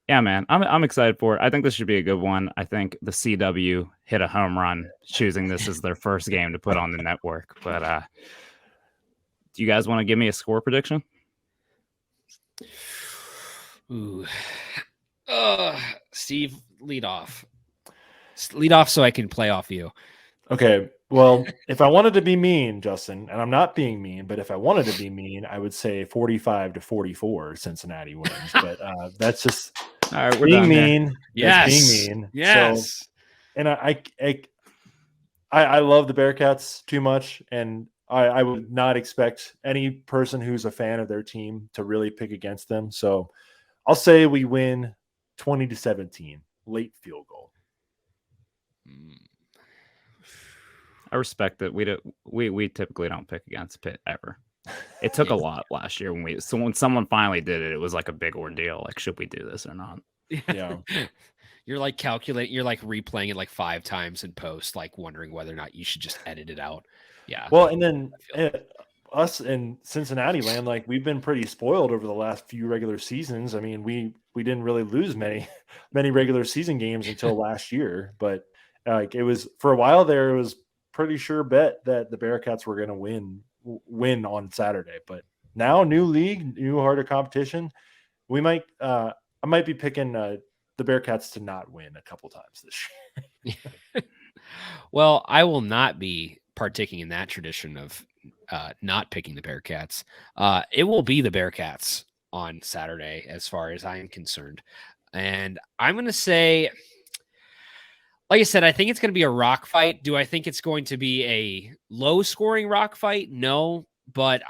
yeah, man, I'm excited for it. I think this should be a good one. I think the CW hit a home run choosing this as their first game to put on the network. But do you guys want to give me a score prediction? Ooh. Steve, lead off. Lead off so I can play off you. Okay. Well, if I wanted to be mean, Justin, and I'm not being mean, but if I wanted to be mean, I would say 45-44 Cincinnati wins. But that's just All right, we're being done here. mean. Yes. That's being mean. Yes. So, and I love the Bearcats too much, and I would not expect any person who's a fan of their team to really pick against them. So I'll say we win 20-17, late field goal. I respect that. We typically don't pick against Pitt ever. It took a lot last year when someone finally did it. It was like a big ordeal. Like, should we do this or not? Yeah. You're like you're like replaying it like 5 times in post, like wondering whether or not you should just edit it out. Yeah. Well, and then us in Cincinnati land, like we've been pretty spoiled over the last few regular seasons. I mean, we didn't really lose many regular season games until last year, but like it was for a while there, it was pretty sure bet that the Bearcats were going to win on Saturday. But now, new league, new harder competition. We might I might be picking the Bearcats to not win a couple times this year. Well, I will not be partaking in that tradition of not picking the Bearcats. It will be the Bearcats on Saturday, as far as I am concerned. And I'm going to say, like I said, I think it's going to be a rock fight. Do I think it's going to be a low-scoring rock fight? No, but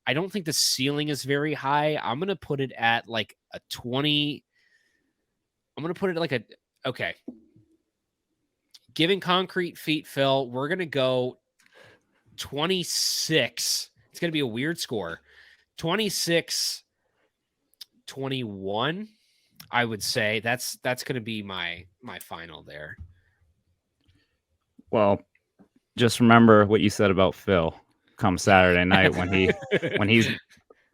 I don't think the ceiling is very high. I'm going to put it at like a 20. I'm going to put it like okay. Given concrete feet, Phil, we're going to go 26. It's going to be a weird score. 26-21, I would say. That's going to be my final there. Well, just remember what you said about Phil come Saturday night when he's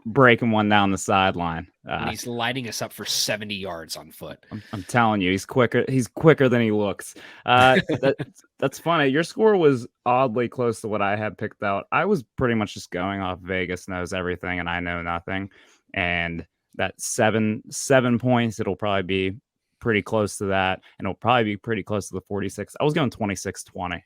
breaking one down the sideline. And he's lighting us up for 70 yards on foot. I'm telling you, he's quicker. He's quicker than he looks. That's funny. Your score was oddly close to what I had picked out. I was pretty much just going off Vegas knows everything and I know nothing. And that seven points, it'll probably be pretty close to that. And it'll probably be pretty close to the 46. I was going 26-20.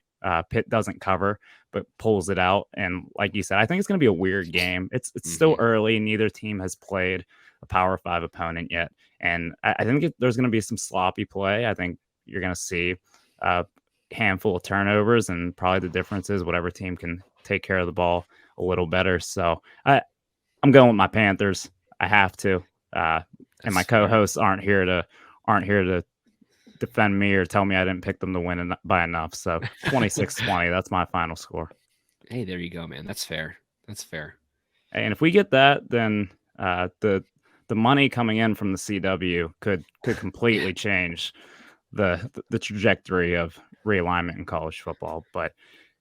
Pitt doesn't cover, but pulls it out. And like you said, I think it's going to be a weird game. It's still early. Neither team has played a Power 5 opponent yet. And I think there's going to be some sloppy play. I think you're going to see a handful of turnovers, and probably the difference is whatever team can take care of the ball a little better. So I'm going with my Panthers. I have to. And my co-hosts aren't here to defend me or tell me I didn't pick them to win by enough. So 26-20, that's my final score. Hey, there you go, man. That's fair. And if we get that, then the money coming in from the CW could completely change the trajectory of realignment in college football. But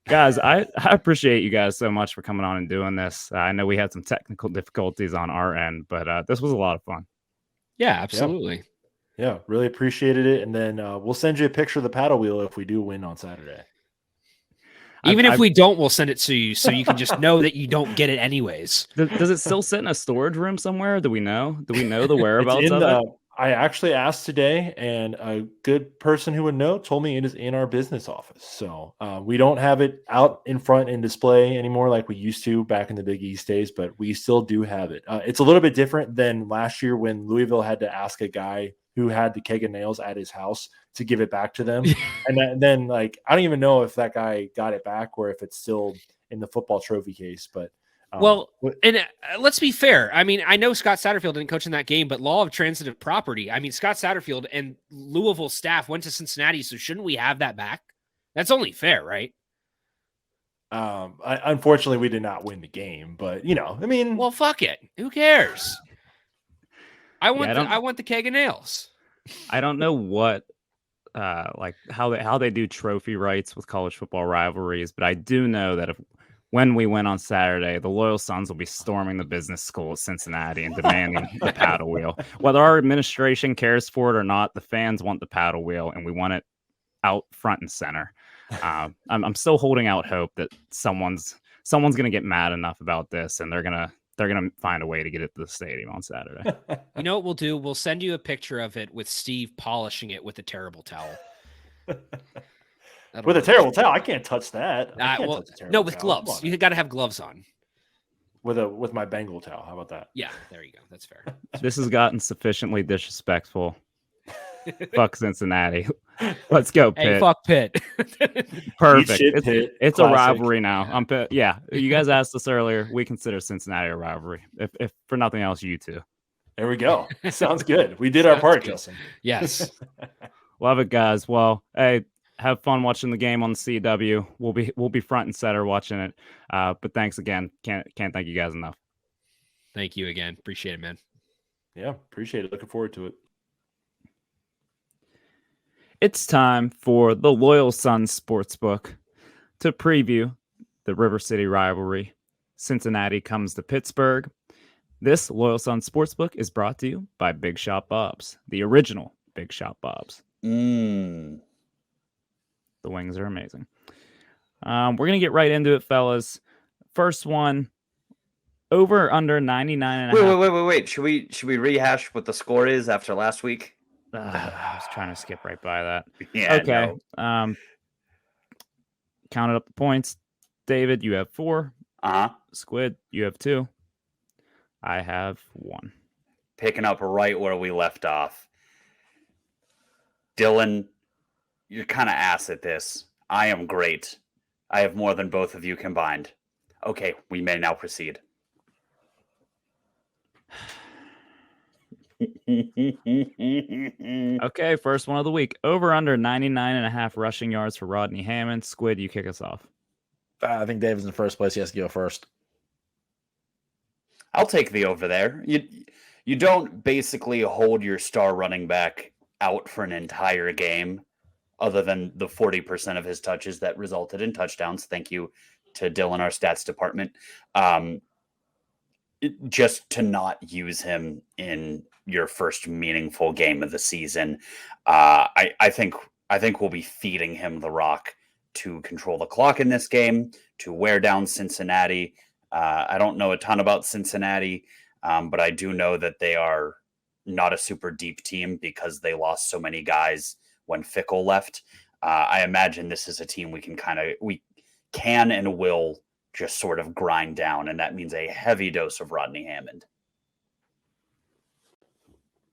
guys, I appreciate you guys so much for coming on and doing this. I know we had some technical difficulties on our end, but this was a lot of fun. Yeah, absolutely. Yeah, really appreciated it. And then we'll send you a picture of the paddle wheel if we do win on Saturday. Even if we don't, we'll send it to you so you can just know that you don't get it anyways. Does it still sit in a storage room somewhere? Do we know? Do we know the whereabouts of it? I actually asked today, and a good person who would know told me it is in our business office. So we don't have it out in front in display anymore like we used to back in the Big East days, but we still do have it. It's a little bit different than last year when Louisville had to ask a guy who had the keg of nails at his house to give it back to them. And then like, I don't even know if that guy got it back or if it's still in the football trophy case, but Well, what- and let's be fair. I mean, I know Scott Satterfield didn't coach in that game, but law of transitive property. I mean, Scott Satterfield and Louisville staff went to Cincinnati, so shouldn't we have that back? That's only fair, right? unfortunately, we did not win the game, but I mean, Well, fuck it. Who cares? I I don't- want the keg of nails. I don't know what like how they do trophy rights with college football rivalries, but I do know that when we win on Saturday, the Loyal Sons will be storming the business school at Cincinnati and demanding the paddle wheel. Whether our administration cares for it or not, the fans want the paddle wheel, and we want it out front and center. I'm still holding out hope that someone's going to get mad enough about this, and they're gonna find a way to get it to the stadium on Saturday. You know what we'll do? We'll send you a picture of it with Steve polishing it with a terrible towel. That'll with a work. terrible towel, I can't touch that. I can't Well, touch a terrible no, with towel. Come gloves. on. You got to have gloves on. with my Bengal towel. How about that? Yeah, there you go. That's fair. This has gotten sufficiently disrespectful. Fuck Cincinnati. Let's go, Pitt. Hey, fuck Pitt. Perfect. Eat shit, It's, Pitt. it's a Classic. rivalry now. I'm Pitt. Yeah, you guys asked us earlier. We consider Cincinnati a rivalry. If for nothing else, you two. There we go. Sounds good. We did our Sounds part, good. Justin. Yes. Love it, guys. Well, hey, have fun watching the game on the CW. We'll be front and center watching it. But thanks again. Can't thank you guys enough. Thank you again. Appreciate it, man. Yeah, appreciate it. Looking forward to it. It's time for the Loyal Sons Sportsbook to preview the River City Rivalry. Cincinnati comes to Pittsburgh. This Loyal Sons Sportsbook is brought to you by Big Shot Bob's, the original Big Shot Bob's. Mm. The wings are amazing. We're going to get right into it, fellas. First one, over or under 99 and a half. Wait. Should we rehash what the score is after last week? I was trying to skip right by that. Yeah. Okay. No. Counted up the points. David, you have 4. Uh-huh. Squid, you have 2. I have 1. Picking up right where we left off. Dylan, you're kind of ass at this. I am great. I have more than both of you combined. Okay, we may now proceed. Okay, first one of the week. Over under 99 and a half rushing yards for Rodney Hammond. Squid, you kick us off. I think David's in first place. He has to go first. I'll take the over there. You don't basically hold your star running back out for an entire game, other than the 40% of his touches that resulted in touchdowns. Thank you to Dylan, our stats department. Just to not use him in your first meaningful game of the season. I think we'll be feeding him the rock to control the clock in this game, to wear down Cincinnati. I don't know a ton about Cincinnati, but I do know that they are not a super deep team because they lost so many guys when Fickle left. I imagine this is a team we can and will just sort of grind down, and that means a heavy dose of Rodney Hammond.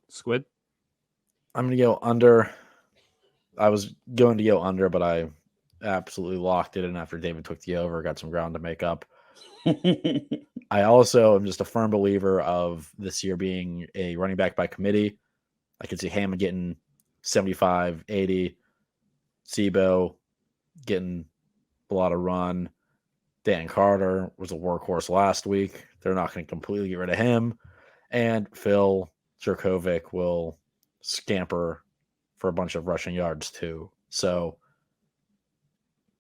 Squid? I'm going to go under. I was going to go under, but I absolutely locked it in after David took the over, got some ground to make up. I also am just a firm believer of this year being a running back by committee. I could see Hammond getting 75, 80, Sebo getting a lot of run. Dan Carter was a workhorse last week. They're not going to completely get rid of him. And Phil Jerkovic will scamper for a bunch of rushing yards too. So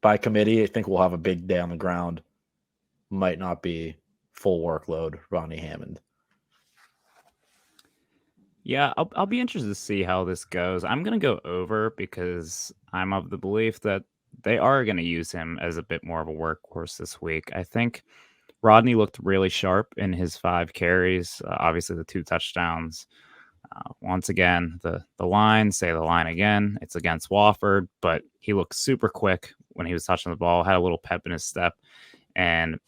by committee, I think we'll have a big day on the ground. Might not be full workload, Rodney Hammond. Yeah, I'll be interested to see how this goes. I'm going to go over because I'm of the belief that they are going to use him as a bit more of a workhorse this week. I think Rodney looked really sharp in his 5 carries. Obviously, the 2 touchdowns. Once again, the line again. It's against Wofford, but he looked super quick when he was touching the ball, had a little pep in his step. And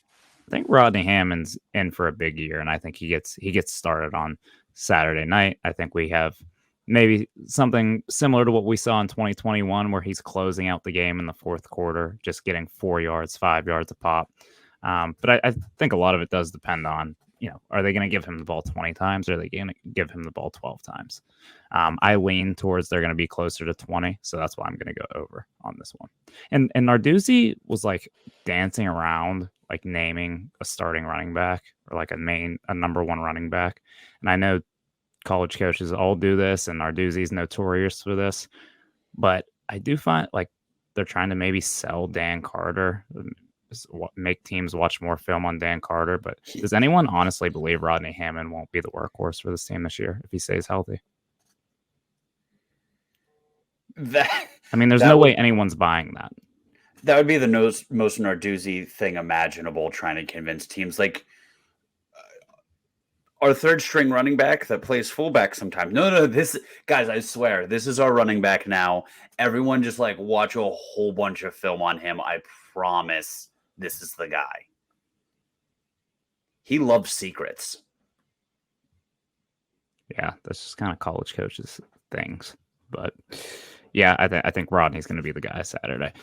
I think Rodney Hammond's in for a big year, and I think he gets started on Saturday night. I think we have maybe something similar to what we saw in 2021, where he's closing out the game in the fourth quarter, just getting 4 yards, 5 yards a pop. But I think a lot of it does depend on, are they going to give him the ball 20 times or are they going to give him the ball 12 times? I lean towards they're going to be closer to 20, so that's why I'm going to go over on this one. And Narduzzi was like dancing around, like naming a starting running back or like a number one running back. And I know college coaches all do this, and Narduzzi's notorious for this. But I do find like they're trying to maybe sell Dan Carter, make teams watch more film on Dan Carter. But does anyone honestly believe Rodney Hammond won't be the workhorse for this team this year if he stays healthy? There's no way anyone's buying that. That would be the most Narduzzi thing imaginable, trying to convince teams like our third string running back that plays fullback sometimes. No, this guys, I swear, this is our running back now. Everyone just like watch a whole bunch of film on him. I promise this is the guy. He loves secrets. Yeah, that's just kind of college coaches things. But yeah, I think Rodney's going to be the guy Saturday.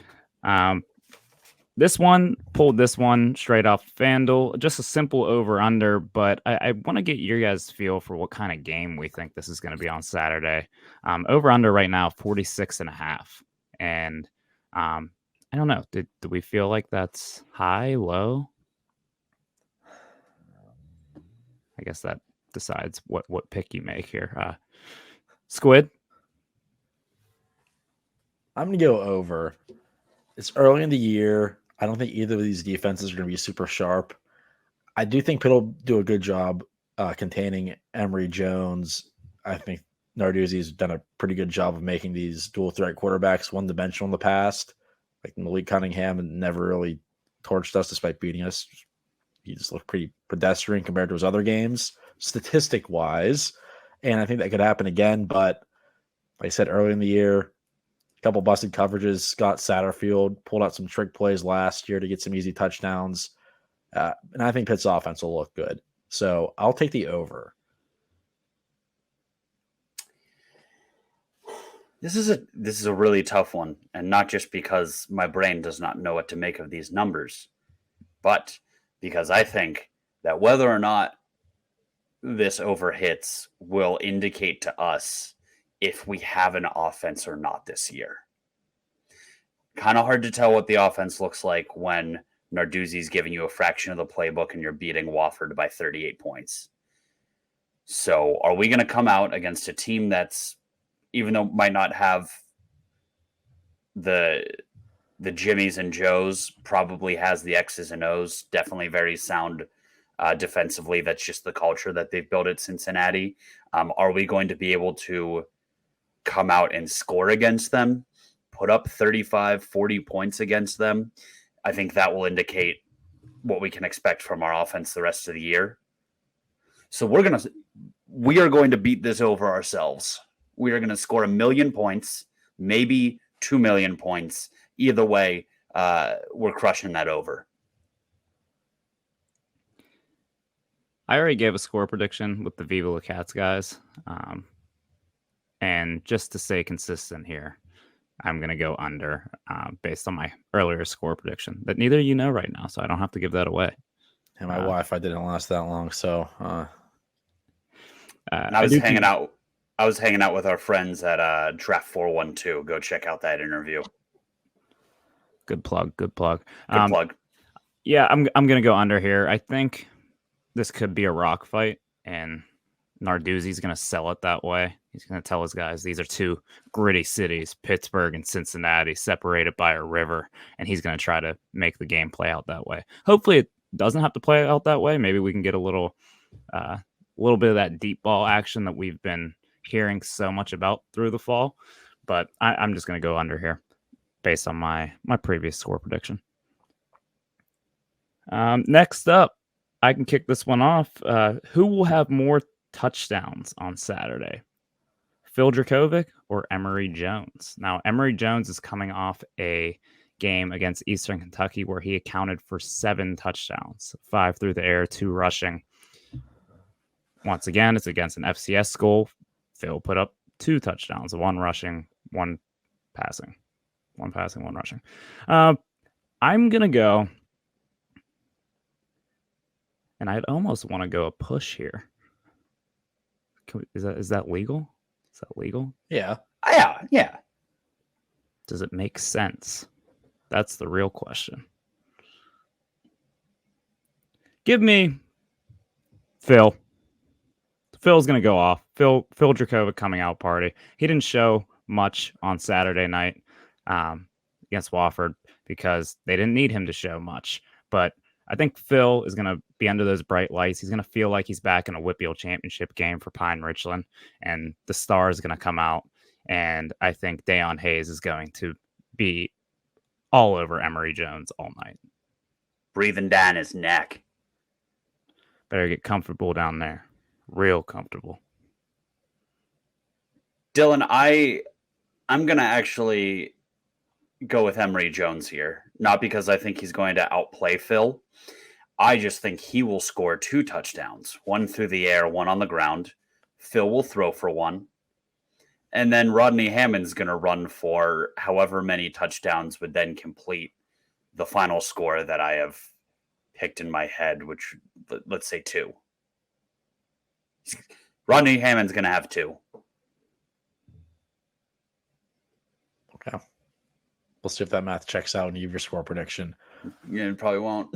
This one pulled this one straight off FanDuel, just a simple over under, but I want to get your guys' feel for what kind of game we think this is going to be on Saturday. Over under right now, 46.5. And I don't know. Do we feel like that's high, low? I guess that decides what pick you make here. Squid? I'm going to go over. It's early in the year. I don't think either of these defenses are going to be super sharp. I do think Pitt will do a good job containing Emory Jones. I think Narduzzi's done a pretty good job of making these dual threat quarterbacks one-dimensional in the past. Like Malik Cunningham never really torched us despite beating us. He just looked pretty pedestrian compared to his other games, statistic-wise. And I think that could happen again. But like I said, early in the year, couple busted coverages. Scott Satterfield pulled out some trick plays last year to get some easy touchdowns. And I think Pitt's offense will look good. So I'll take the over. This is a really tough one, and not just because my brain does not know what to make of these numbers, but because I think that whether or not this over hits will indicate to us if we have an offense or not this year. Kind of hard to tell what the offense looks like when Narduzzi's giving you a fraction of the playbook and you're beating Wofford by 38 points. So are we going to come out against a team that's, even though might not have the Jimmies and Joes, probably has the X's and O's, definitely very sound defensively. That's just the culture that they've built at Cincinnati. Are we going to be able to come out and score against them, put up 35, 40 points against them? I think that will indicate what we can expect from our offense the rest of the year. So we are going to beat this over ourselves. We are going to score 1 million points, maybe 2 million points. Either way, we're crushing that over. I already gave a score prediction with the Viva La Cats guys. And just to stay consistent here, I'm going to go under based on my earlier score prediction that neither of you know right now, so I don't have to give that away. And my Wi-Fi didn't last that long, so I was hanging out. I was hanging out with our friends at Draft 412. Go check out that interview. Good plug. Good plug. Good plug. Yeah, I'm going to go under here. I think this could be a rock fight, and Narduzzi's going to sell it that way. He's going to tell his guys these are two gritty cities, Pittsburgh and Cincinnati, separated by a river, and he's going to try to make the game play out that way. Hopefully it doesn't have to play out that way. Maybe we can get a little bit of that deep ball action that we've been hearing so much about through the fall. But I'm just going to go under here based on my previous score prediction. Next up, I can kick this one off. Who will have more touchdowns on Saturday? Phil Dracovic or Emory Jones? Now, Emory Jones is coming off a game against Eastern Kentucky where he accounted for 7 touchdowns, 5 through the air, 2 rushing. Once again, it's against an FCS school. Phil put up 2 touchdowns, 1 rushing, 1 passing. 1 passing, 1 rushing. I'm going to go And I'd almost want to go a push here. Is that legal? Is that legal? Yeah. Yeah. Does it make sense? That's the real question. Give me Phil. Phil's going to go off. Phil Dracovic coming out party. He didn't show much on Saturday night against Wofford because they didn't need him to show much. But I think Phil is going to be under those bright lights. He's going to feel like he's back in a Whitfield championship game for Pine Richland, and the star is going to come out. And I think Dayon Hayes is going to be all over Emory Jones all night. Breathing down his neck. Better get comfortable down there. Real comfortable. Dylan, I'm going to actually go with Emory Jones here. Not because I think he's going to outplay Phil. I just think he will score 2 touchdowns. One through the air, one on the ground. Phil will throw for 1. And then Rodney Hammond's going to run for however many touchdowns would then complete the final score that I have picked in my head, which, let's say 2. Rodney Hammond's going to have 2. Okay. We'll see if that math checks out and you give your score prediction. Yeah, it probably won't.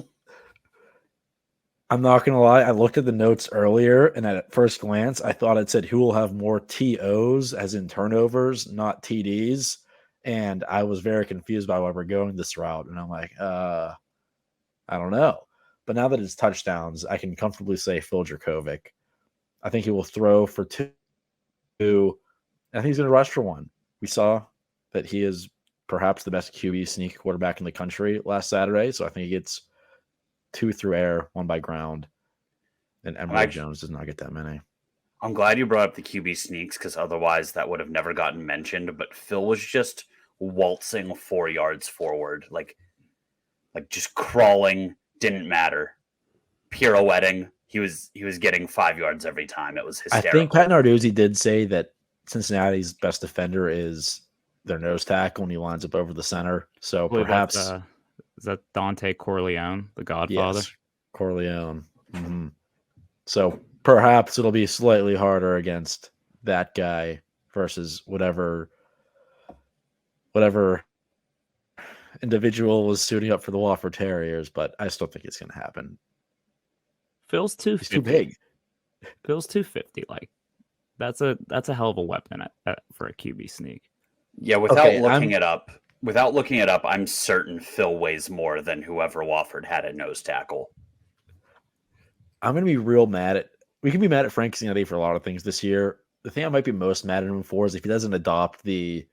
I'm not going to lie. I looked at the notes earlier, and at first glance, I thought it said who will have more TOs, as in turnovers, not TDs. And I was very confused by why we're going this route. And I'm like, I don't know. But now that it's touchdowns, I can comfortably say Phil Dracovic. I think he will throw for 2. I think he's going to rush for 1. We saw that he is perhaps the best QB sneak quarterback in the country last Saturday. So I think he gets 2 through air, 1 by ground. And Emory Jones does not get that many. I'm glad you brought up the QB sneaks because otherwise that would have never gotten mentioned. But Phil was just waltzing 4 yards forward, like just crawling, didn't matter. Pirouetting. He was getting 5 yards every time. It was hysterical. I think Pat Narduzzi did say that Cincinnati's best defender is their nose tackle when he lines up over the center. So perhaps is that Dante Corleone, the Godfather? Yes, Corleone. Mm-hmm. So perhaps it'll be slightly harder against that guy versus whatever individual was suiting up for the Wofford Terriers, but I still think it's going to happen. Phil's 250. He's too big. Phil's 250. Like that's a hell of a weapon for a QB sneak. Yeah, without looking it up, I'm certain Phil weighs more than whoever Wofford had at nose tackle. I'm going to be real mad at. We can be mad at Frank Cincinnati for a lot of things this year. The thing I might be most mad at him for is if he doesn't adopt the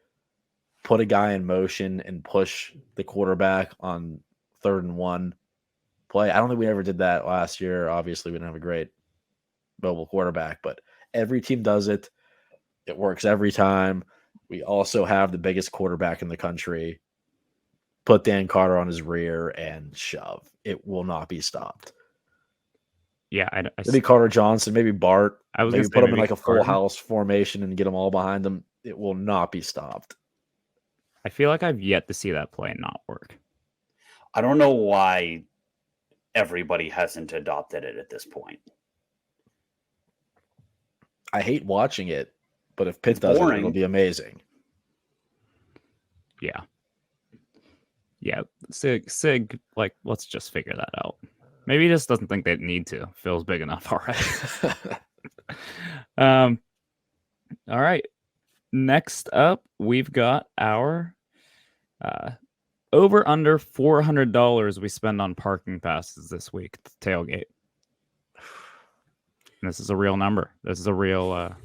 put a guy in motion and push the quarterback on 3rd and 1 play. I don't think we ever did that last year. Obviously, we didn't have a great mobile quarterback, but every team does it. It works every time. We also have the biggest quarterback in the country. Put Dan Carter on his rear and shove. It will not be stopped. Yeah, maybe Carter Johnson, maybe Bart. I was maybe put him in like a full house formation and get them all behind them. It will not be stopped. I feel like I've yet to see that play not work. I don't know why everybody hasn't adopted it at this point. I hate watching it, but if Pitt does it, it'll be amazing. Yeah. Yeah. Sig, like, let's just figure that out. Maybe he just doesn't think they need to. Phil's big enough already. All right. Next up, we've got our over under $400 we spend on parking passes this week at the tailgate. And this is a real number. This is a real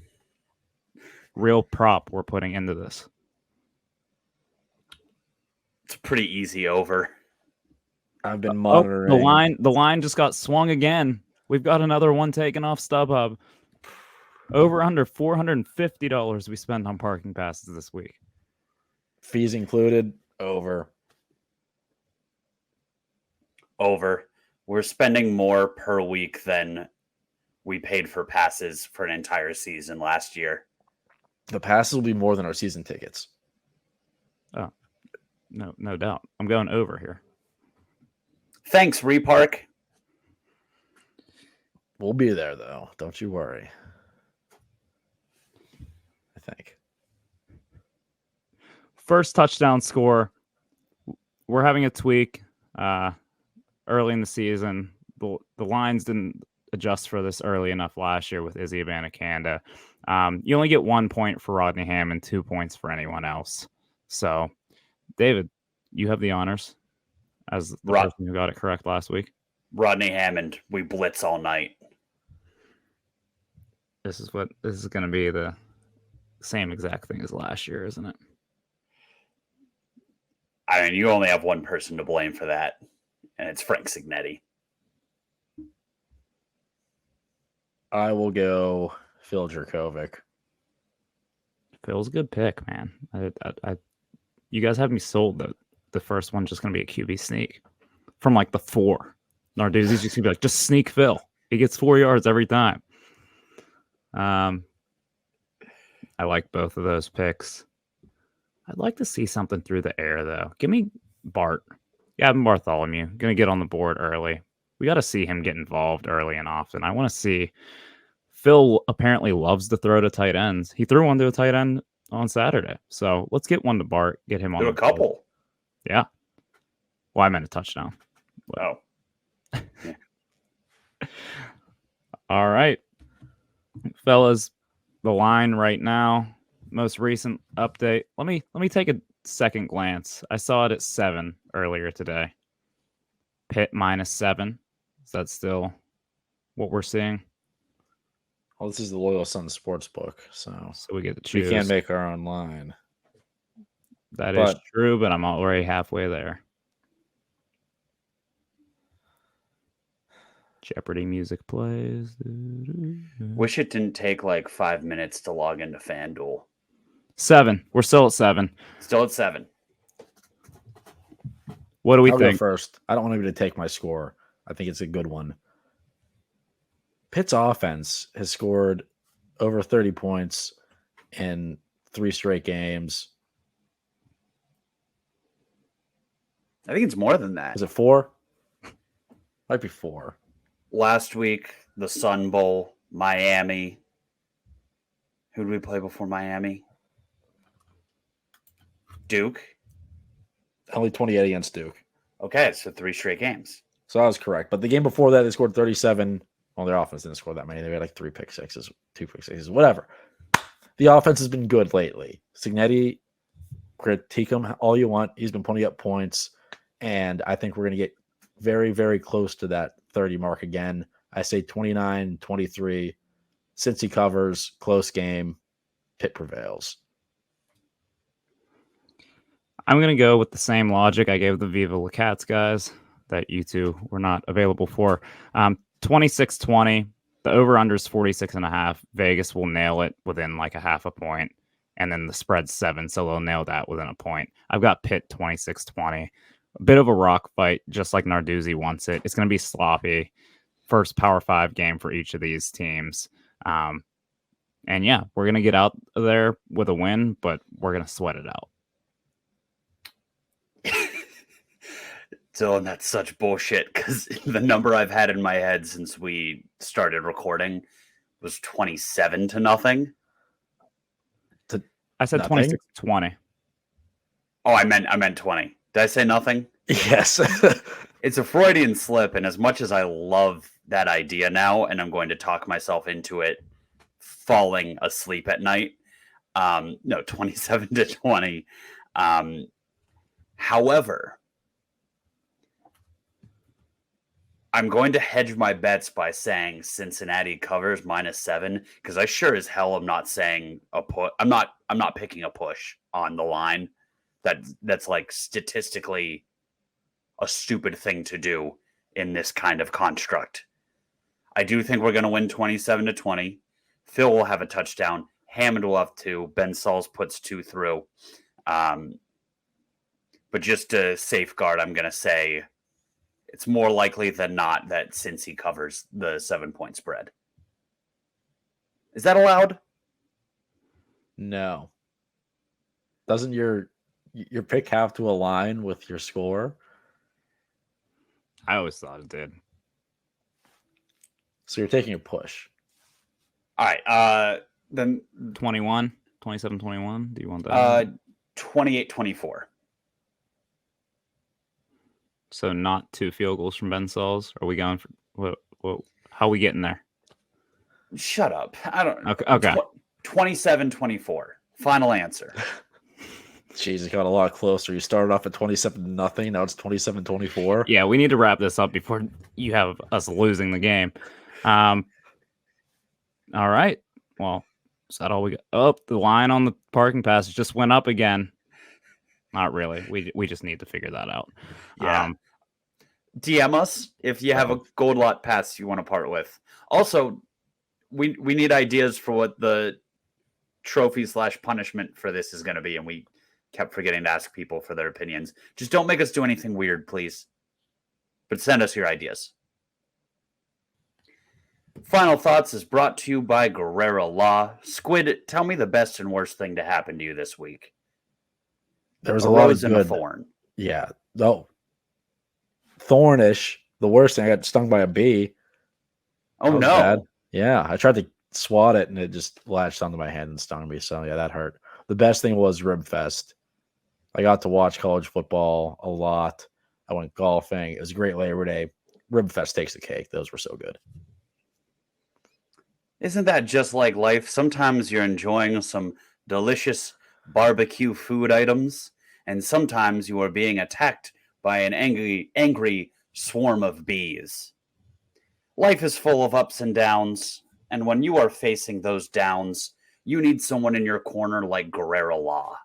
prop we're putting into this. It's pretty easy over. I've been monitoring. The line just got swung again. We've got another one taken off StubHub. Over under $450 we spend on parking passes this week. Fees included. Over. We're spending more per week than we paid for passes for an entire season last year. The passes will be more than our season tickets. Oh, no doubt. I'm going over here. Thanks, Repark. We'll be there, though. Don't you worry. I think. First touchdown score. We're having a tweak early in the season. The lines didn't adjust for this early enough last year with Izzy Abanikanda. You only get 1 point for Rodney Hammond, 2 points for anyone else. So, David, you have the honors as the person who got it correct last week. Rodney Hammond, we blitz all night. This is going to be the same exact thing as last year, isn't it? I mean, you only have one person to blame for that, and it's Frank Signetti. I will go Phil Jerkovic. Phil's a good pick, man. You guys have me sold that the first one's just going to be a QB sneak from like the 4. Narduzzi's just going to be like, just sneak Phil. He gets 4 yards every time. I like both of those picks. I'd like to see something through the air, though. Give me Bart. Gavin Bartholomew. Going to get on the board early. We got to see him get involved early and often. I want to see. Phil apparently loves to throw to tight ends. He threw one to a tight end on Saturday. So let's get one to Bart. Get him on. Do a couple. Board. Yeah. Well, I meant a touchdown. But... Oh. Yeah. All right. Fellas, the line right now. Most recent update. Let me take a second glance. I saw it at 7 earlier today. Pitt -7. Is that still what we're seeing? Well, this is the Loyal Sun Sportsbook, so we get to choose. We can't make our own line. That is true, but I'm already halfway there. Jeopardy music plays. Wish it didn't take like 5 minutes to log into FanDuel. 7. We're still at 7. Still at 7. What do we I'll think? go first. I don't want anybody to take my score. I think it's a good one. Pitt's offense has scored over 30 points in 3 straight games. I think it's more than that. Is it 4? Might be 4. Last week, the Sun Bowl, Miami. Who did we play before Miami? Duke. Only 28 against Duke. Okay, so 3 straight games. So I was correct. But the game before that, they scored 37. Well, their offense didn't score that many. They had like 3 pick sixes, 2 pick sixes, whatever. The offense has been good lately. Signetti, critique him all you want. He's been putting up points. And I think we're going to get very, very close to that 30 mark again. I say 29-23. Since he covers, close game, Pitt prevails. I'm going to go with the same logic I gave the Viva La Cats guys that you two were not available for. 26-20. The over-under is 46.5. Vegas will nail it within like a half a point. And then the spread's 7, so they'll nail that within a point. I've got Pitt 26-20. A bit of a rock fight, just like Narduzzi wants it. It's going to be sloppy. First Power 5 game for each of these teams. And yeah, we're going to get out there with a win, but we're going to sweat it out. Dylan, that's such bullshit because the number I've had in my head since we started recording was 27-0. I said 26-20. Oh, I meant 20. Did I say nothing? Yes. It's a Freudian slip, and as much as I love that idea now, and I'm going to talk myself into it falling asleep at night, no, 27-20. However, I'm going to hedge my bets by saying Cincinnati covers -7 because I sure as hell am not saying a put. I'm not picking a push on the line. That's like statistically a stupid thing to do in this kind of construct. I do think we're going to win 27-20. Phil will have a touchdown. Hammond will have 2. Ben Sauls puts 2 through. But just to safeguard, I'm going to say it's more likely than not that Cincy covers the 7-point spread. Is that allowed? No. Doesn't your pick have to align with your score? I always thought it did. So you're taking a push. All right. Then 21, 27, 21. Do you want that? 28-24. So not 2 field goals from Ben Sauls. Are we going for what? How are we getting there? Shut up. I don't. Okay. 27-24. Final answer. Jeez, it got a lot closer. You started off at 27-0. Now it's 27-24. Yeah, we need to wrap this up before you have us losing the game. All right. Well, is that all we got? Oh, the line on the parking passes just went up again. Not really. We just need to figure that out. Yeah. DM us if you have a gold lot pass you want to part with. Also, we need ideas for what the trophy/punishment for this is going to be, and we kept forgetting to ask people for their opinions. Just don't make us do anything weird, please. But send us your ideas. Final Thoughts is brought to you by Gurrera Law. Squid, tell me the best and worst thing to happen to you this week. There was a lot of rose and a good. thorn. Yeah. No. Thornish. The worst thing, I got stung by a bee. Oh, That was no. bad. Yeah. I tried to swat it and it just latched onto my hand and stung me. So, yeah, that hurt. The best thing was Rib Fest. I got to watch college football a lot. I went golfing. It was a great Labor Day. Rib Fest takes the cake. Those were so good. Isn't that just like life? Sometimes you're enjoying some delicious barbecue food items, and sometimes you are being attacked by an angry swarm of bees. Life is full of ups and downs, and when you are facing those downs, you need someone in your corner like Gurrera Law.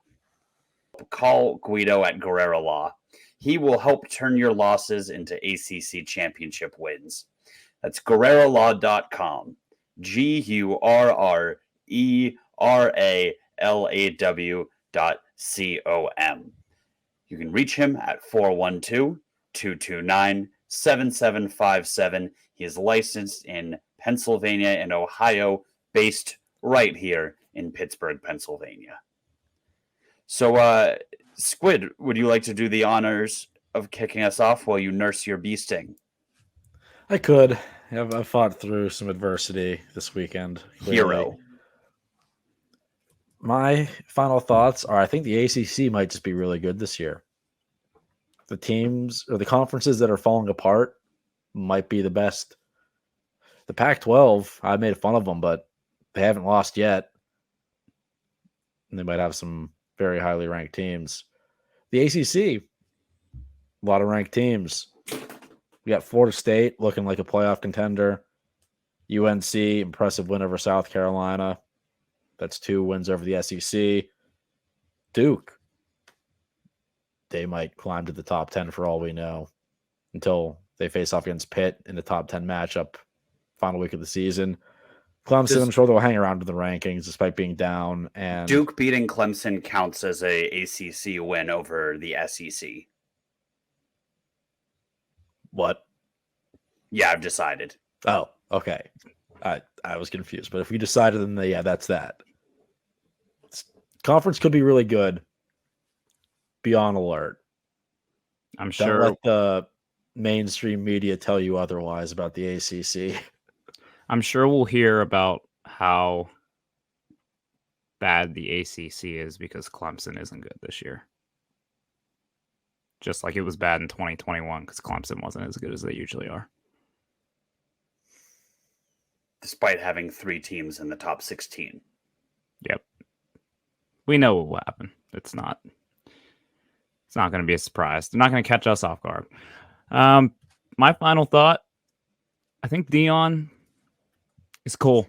Call Guido at Gurrera Law. He will help turn your losses into ACC championship wins. That's GurreraLaw.com. GURRERALAW.com. You can reach him at 412-229-7757. He is licensed in Pennsylvania and Ohio, based right here in Pittsburgh, Pennsylvania. So, Squid, would you like to do the honors of kicking us off while you nurse your bee sting? I could. I've fought through some adversity this weekend. Clearly. Hero. My final thoughts are I think the ACC might just be really good this year. The teams or the conferences that are falling apart might be the best. The Pac-12, I made fun of them, but they haven't lost yet. And they might have some very highly ranked teams. The ACC, a lot of ranked teams. We got Florida State looking like a playoff contender. UNC, impressive win over South Carolina. That's 2 wins over the SEC. Duke, they might climb to the top 10 for all we know until they face off against Pitt in the top 10 matchup final week of the season. Clemson, I'm sure they'll hang around in the rankings despite being down. And Duke beating Clemson counts as a ACC win over the SEC. What? Yeah, I've decided. Oh, okay. I was confused, but if we decided, then yeah, that's that. Conference could be really good. Be on alert. I'm Don't sure. let the mainstream media tell you otherwise about the ACC. I'm sure we'll hear about how bad the ACC is because Clemson isn't good this year. Just like it was bad in 2021 because Clemson wasn't as good as they usually are. Despite having 3 teams in the top 16. Yep. We know what will happen. It's not going to be a surprise. They're not going to catch us off guard. My final thought, I think Dion is cool.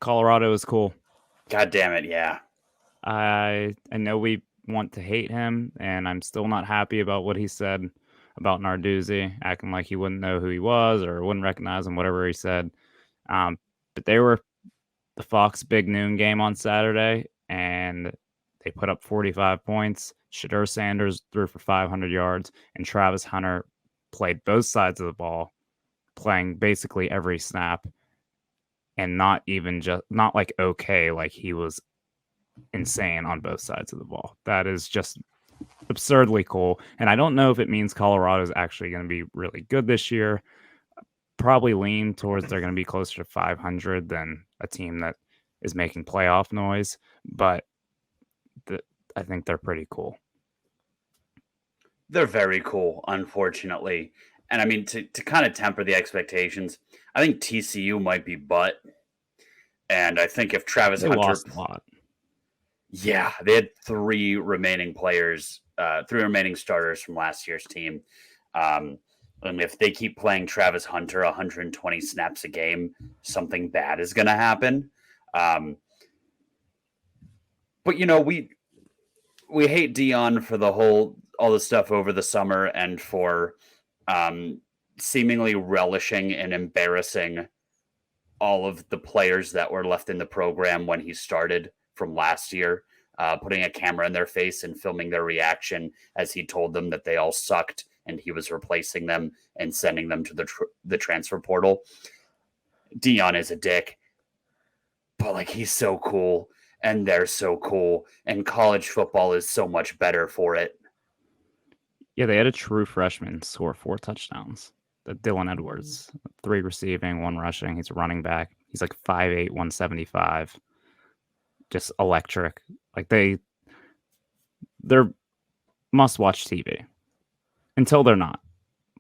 Colorado is cool. God damn it, yeah. I know we want to hate him, and I'm still not happy about what he said about Narduzzi, acting like he wouldn't know who he was or wouldn't recognize him, whatever he said. But they were the Fox Big Noon game on Saturday, and they put up 45 points. Shadur Sanders threw for 500 yards, and Travis Hunter played both sides of the ball, playing basically every snap, and not like okay, like he was insane on both sides of the ball. That is just absurdly cool. And I don't know if it means Colorado is actually going to be really good this year. probably lean towards they're going to be closer to 500 than a team that is making playoff noise, but I think they're pretty cool. They're very cool, unfortunately. And I mean, to kind of temper the expectations, I think TCU might be butt. And I think if Travis They Hunter, lost a lot. yeah, they had three remaining starters from last year's team. And if they keep playing Travis Hunter 120 snaps a game, something bad is going to happen. But we hate Dion for all the stuff over the summer and for seemingly relishing and embarrassing all of the players that were left in the program when he started from last year, putting a camera in their face and filming their reaction as he told them that they all sucked and he was replacing them and sending them to the transfer portal. Dion is a dick, but like he's so cool and they're so cool and college football is so much better for it. Yeah, they had a true freshman score 4 touchdowns. Dylan Edwards, 3 receiving, 1 rushing. He's a running back. He's like 5'8", 175. Just electric. Like they're must-watch TV. Until they're not.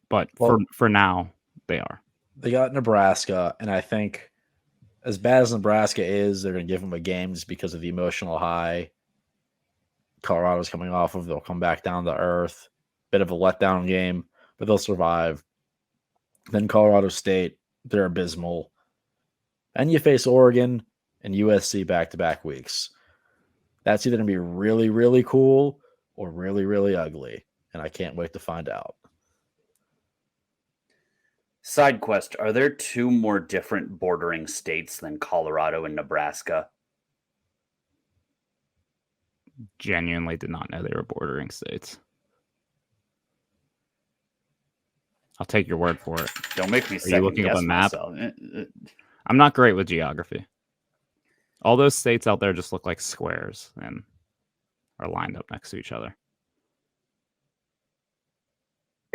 But for now, they are. They got Nebraska, and I think as bad as Nebraska is, they're going to give them a game just because of the emotional high Colorado's coming off of. They'll come back down to earth. Bit of a letdown game, but they'll survive. Then Colorado State, they're abysmal. And you face Oregon and USC back-to-back weeks. That's either going to be really, really cool or really, really ugly. And I can't wait to find out. Side quest, are there 2 more different bordering states than Colorado and Nebraska? Genuinely did not know they were bordering states. I'll take your word for it. Don't make me Are you looking up a map? myself. I'm not great with geography. All those states out there just look like squares and are lined up next to each other.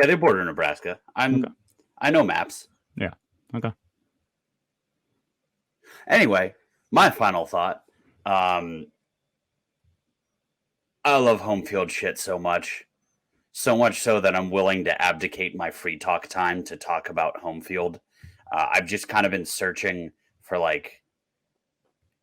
Yeah, they border Nebraska. I know maps. Yeah. Okay. Anyway, my final thought. I love home field shit so much. So much so that I'm willing to abdicate my free talk time to talk about home field. I've just kind of been searching for like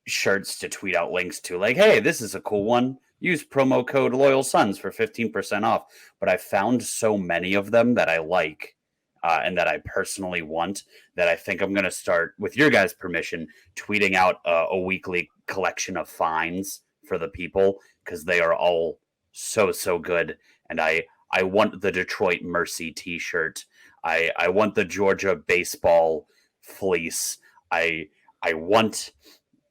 shirts to tweet out links to, like, hey, this is a cool one. Use promo code Loyal Sons for 15% off. But I found so many of them that I like and that I personally want that I think I'm going to start, with your guys' permission, tweeting out a weekly collection of finds for the people because they are all so good. And I want the Detroit Mercy t-shirt. I want the Georgia baseball fleece. I want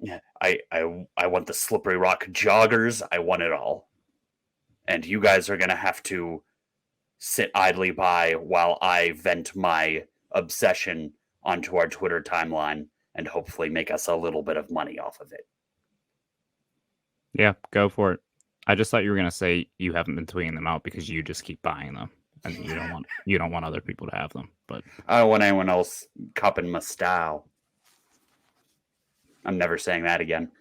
the Slippery Rock joggers. I want it all. And you guys are going to have to sit idly by while I vent my obsession onto our Twitter timeline and hopefully make us a little bit of money off of it. Yeah, go for it. I just thought you were going to say you haven't been tweeting them out because you just keep buying them and you don't want other people to have them. But I don't want anyone else copping my style. I'm never saying that again.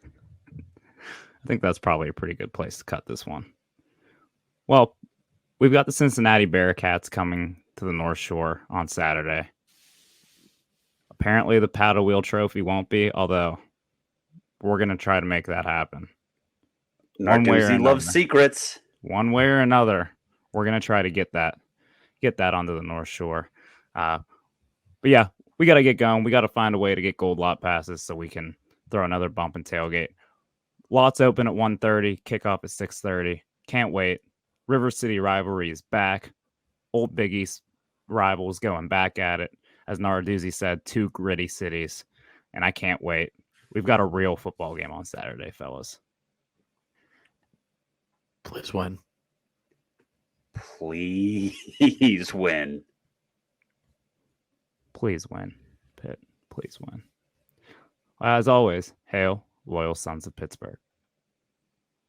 I think that's probably a pretty good place to cut this one. Well, we've got the Cincinnati Bearcats coming to the North Shore on Saturday. Apparently the paddle wheel trophy won't be, although we're going to try to make that happen. Narduzzi loves secrets. One way or another, we're going to try to get that onto the North Shore. But yeah, we got to get going. We got to find a way to get gold lot passes so we can throw another bump and tailgate. Lots open at 1:30, kickoff at 6:30. Can't wait. River City Rivalry is back. Old Big East rivals going back at it. As Narduzzi said, 2 gritty cities. And I can't wait. We've got a real football game on Saturday, fellas. Please win. Please win. Please win, Pitt. Please win. As always, hail, Loyal Sons of Pittsburgh.